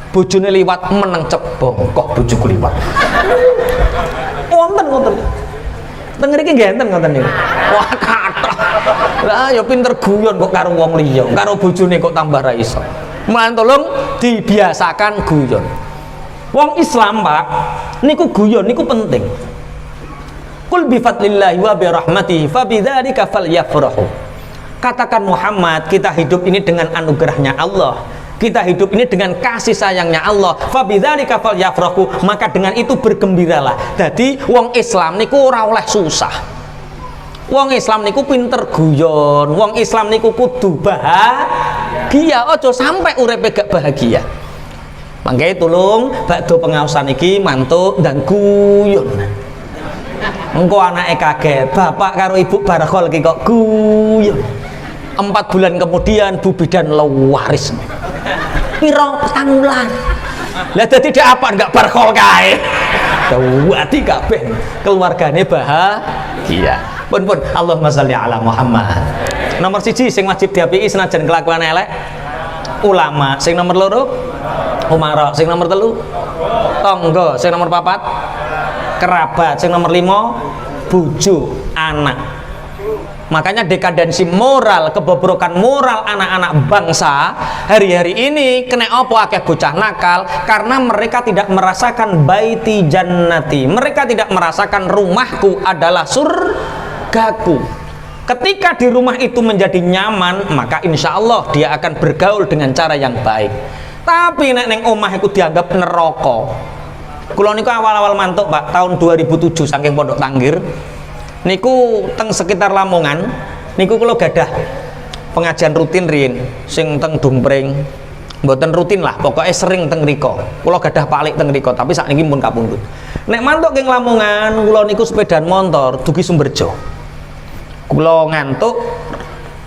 Bojone liwat meneng cebong, kok bojoku liwat. Wonten. Teng mriki nggih enten ngoten niku. Wah, kathah. Lah ya pinter guyon kok karo wong liya, karo bojone kok tambah ra iso. Mulane tolong dibiasakan guyon. Wong Islam, Pak, niku guyon niku penting. Qul bi fadlillahi wa bi rahmatihi fa bidzalika falyafrahu. Katakan Muhammad, kita hidup ini dengan anugerahnya Allah. Kita hidup ini dengan kasih sayangnya Allah. Fa bidzalika falyafrahu, maka dengan itu bergembiralah. Jadi wong Islam niku ora oleh susah. Wong Islam niku pinter guyon. Wong Islam niku kudu bahagia. Aja sampai uripe gak bahagia. Mangke tulung bakdo pengaosan iki mantuk dan guyon. Engko anake kaget, bapak karo ibu barakol iki kok guyon. 4 bulan kemudian Bu Bidan lawaris. Piro petang lah dadi dhek apa enggak barakol kae. Dawati kabeh keluargane bahagia. Pun Allahumma sholli ala Muhammad. Nomor 1 sing wajib diapiki senajan kelakuan elek ulama. Sing nomor 2 umara. Sing nomor 3 tangga. Sing nomor 4 kerabat. Sing nomor 5 bojo anak. Makanya dekadensi moral, kebobrokan moral anak-anak bangsa hari-hari ini kena apa akeh bocah nakal karena mereka tidak merasakan baiti jannati. Mereka tidak merasakan rumahku adalah surgaku. Ketika di rumah itu menjadi nyaman, maka insya Allah dia akan bergaul dengan cara yang baik. Tapi nek neng omah itu dianggap neraka. Kula niku awal-awal mantuk, Pak, tahun 2007 saking Pondok Tanggir. Niku teng sekitar Lamongan, niku kula gadah pengajian rutin riyin sing teng Dumpring. Mboten rutin lah, pokoknya sering teng mriko. Kula gadah palik teng mriko, tapi sakniki pun kapundhut. Nek mantuk king Lamongan, kula niku sepedaan motor dugi Sumberjo. Kula ngantuk,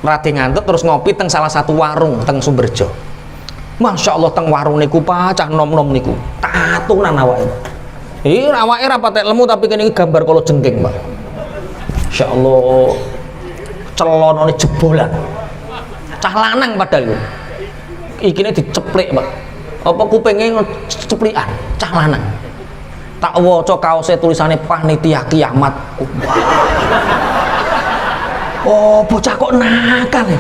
rada ngantuk terus ngopi teng salah satu warung teng Sumberjo. Masya Allah teng warung niku pacah nom-nom niku tatunan awake. Awake ra patek lemu tapi kene gambar kala jengking, Pak. Masya Allah celonone jebolan. Cah lanang padahal ikine diceplik, Pak. Apa kupinge ceplikan, cah lanang. Tak waca kaose tulisane panitia kiamat. Oh, bocah kok nakal ya.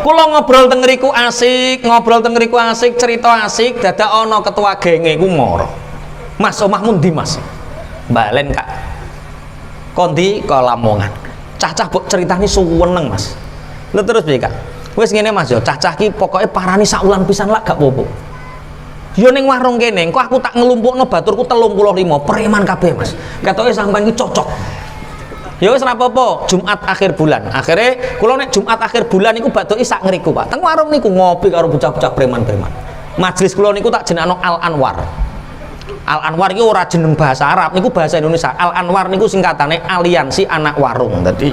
Kula ngobrol teng ngriku asik, cerita asik, dadak ana ketua genge iku mara. Mas, omahmu ndi, Mas? Balen, Kak. Kondi ke Lamongan. Cacah mbok ceritani suweneng, Mas. Lha terus piye, Kak? Wis ngene, Mas, yo cacah ki pokoke parani sak wulan pisan lak gak apa-apa. Yo ning warung kene, engko aku tak ngelumpukno baturku 35 preman kabeh, Mas. Katoke sampean ki cocok. Ya wis ora apa-apa, Jumat akhir bulan. Akhirnya kula nek Jumat akhir bulan niku badoki sak ngriku, Pak. Teng warung niku ngopi karo bocah-bocah preman-preman. Majelis kula niku tak jenengno Al Anwar. Al Anwar itu ora jeneng bahasa Arab, niku bahasa Indonesia. Al Anwar niku singkatane Aliansi Anak Warung. Tadi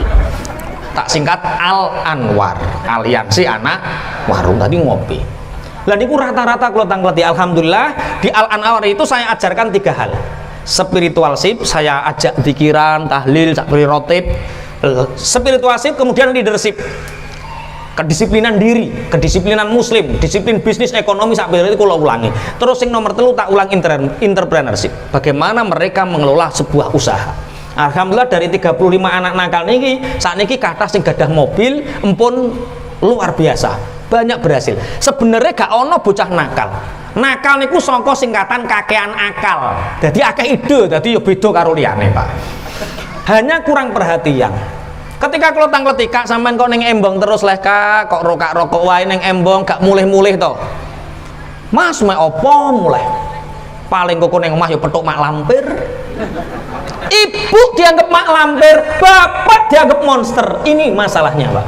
tak singkat Al Anwar, Aliansi Anak Warung. Tadi ngopi. Lah niku rata-rata kula tangkleti. Alhamdulillah di Al Anwar itu saya ajarkan 3 hal. Spiritualship, saya ajak dzikiran, tahlil, sakbri rotib. Spiritualship, kemudian leadership. Kedisiplinan diri, kedisiplinan muslim, disiplin bisnis, ekonomi, sampai itu kalau ulangi. Terus yang nomor 3 tak ulang entrepreneurship, bagaimana mereka mengelola sebuah usaha. Alhamdulillah dari 35 anak nakal niki saat niki kata sing gadah mobil empun luar biasa, banyak berhasil. Sebenarnya gak ono bocah nakal niku saka singkatan kakean akal, jadi akeh ide, jadi yo beda karo liyane Pak, hanya kurang perhatian. Ketika kalau tang ketika sampean kok neng embong terus leh kak, kok rokok wae neng embong gak mulih-mulih to. Mas mek opo mulai? Paling kok neng omah yo petuk mak lampir. Ibu dianggap mak lampir, bapak dianggap monster. Ini masalahnya, Pak.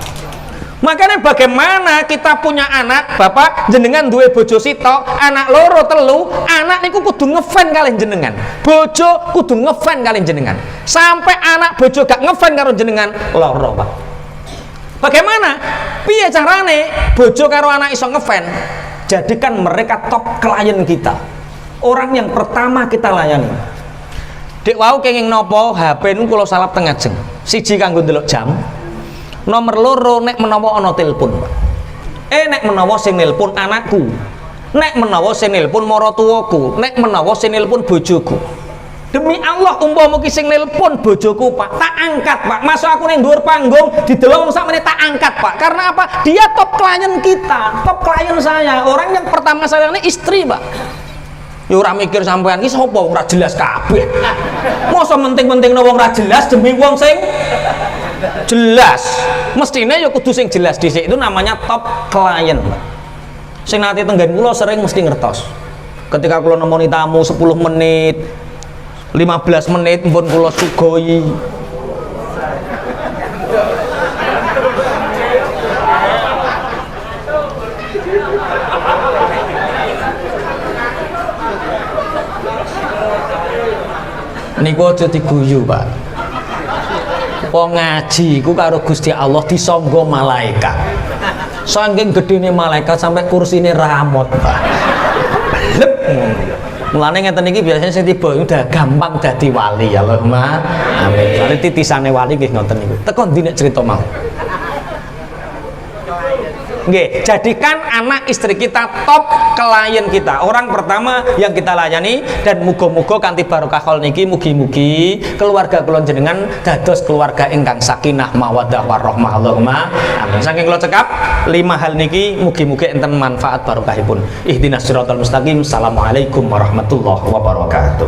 Makanya bagaimana kita punya anak, bapak jenengan duwe bojo sitok, anak loro telu, anak niku kudu ngefan kalian jenengan, bojo kudu ngefan kalian jenengan, sampai anak bojo gak ngefan karo jenengan loro Pak. Bagaimana? Piye carane bojo karo anak iso ngefan? Jadikan mereka top klien kita, orang yang pertama kita layani. Dek wau kenging nopo HP nu kula salap tengah jeng, siji kanggo ndelok jam, nomor loro nek menawa ana telepon. Nek menawa sing nelpon anakku, nek menawa sing nelpon maratuwaku, nek menawa sing nelpon bojoku. Demi Allah umpama ki sing nelpon bojoku Pak, tak angkat Pak. Masuk aku ning dhuwur panggung didelok wong sakmene tak angkat Pak. Karena apa? Dia top klien kita, top klien saya. Orang yang pertama saya ini istri Pak. Ya ora mikir sampean ki sapa wong ora jelas kabeh. Mosok penting-pentingno wong ora jelas demi wong sing jelas, mestinya ya kudu sing jelas dhisik. Itu namanya top klien Pak. Sing nate tenggen kula sering mesti ngertos ketika kula nemoni tamu 10 menit 15 menit pun kula sugoi. Niku aja diguyu Pak. Wong ngaji ku karo Gusti Allah disangga malaikat. Saking gedene malaikat sampai kursine ramot, Pak. Blep. Mulane ngeten iki biasanya sing tiba udah gampang dadi wali ya Allahumma amin. Soale titisane wali nggih ngoten niku. Teko ndi nek crita mau. Nggih, jadikan anak istri kita top klien kita, orang pertama yang kita layani, dan muga-muga kanthi barokah khol niki mugi-mugi keluarga kula jenengan dados keluarga ingkang sakinah mawaddah warahmah Allahumma amin. Saking kula cekap 5 hal niki mugi-mugi enten manfaat barokahipun. Ihdinas siratal mustaqim. Assalamualaikum warahmatullahi wabarakatuh.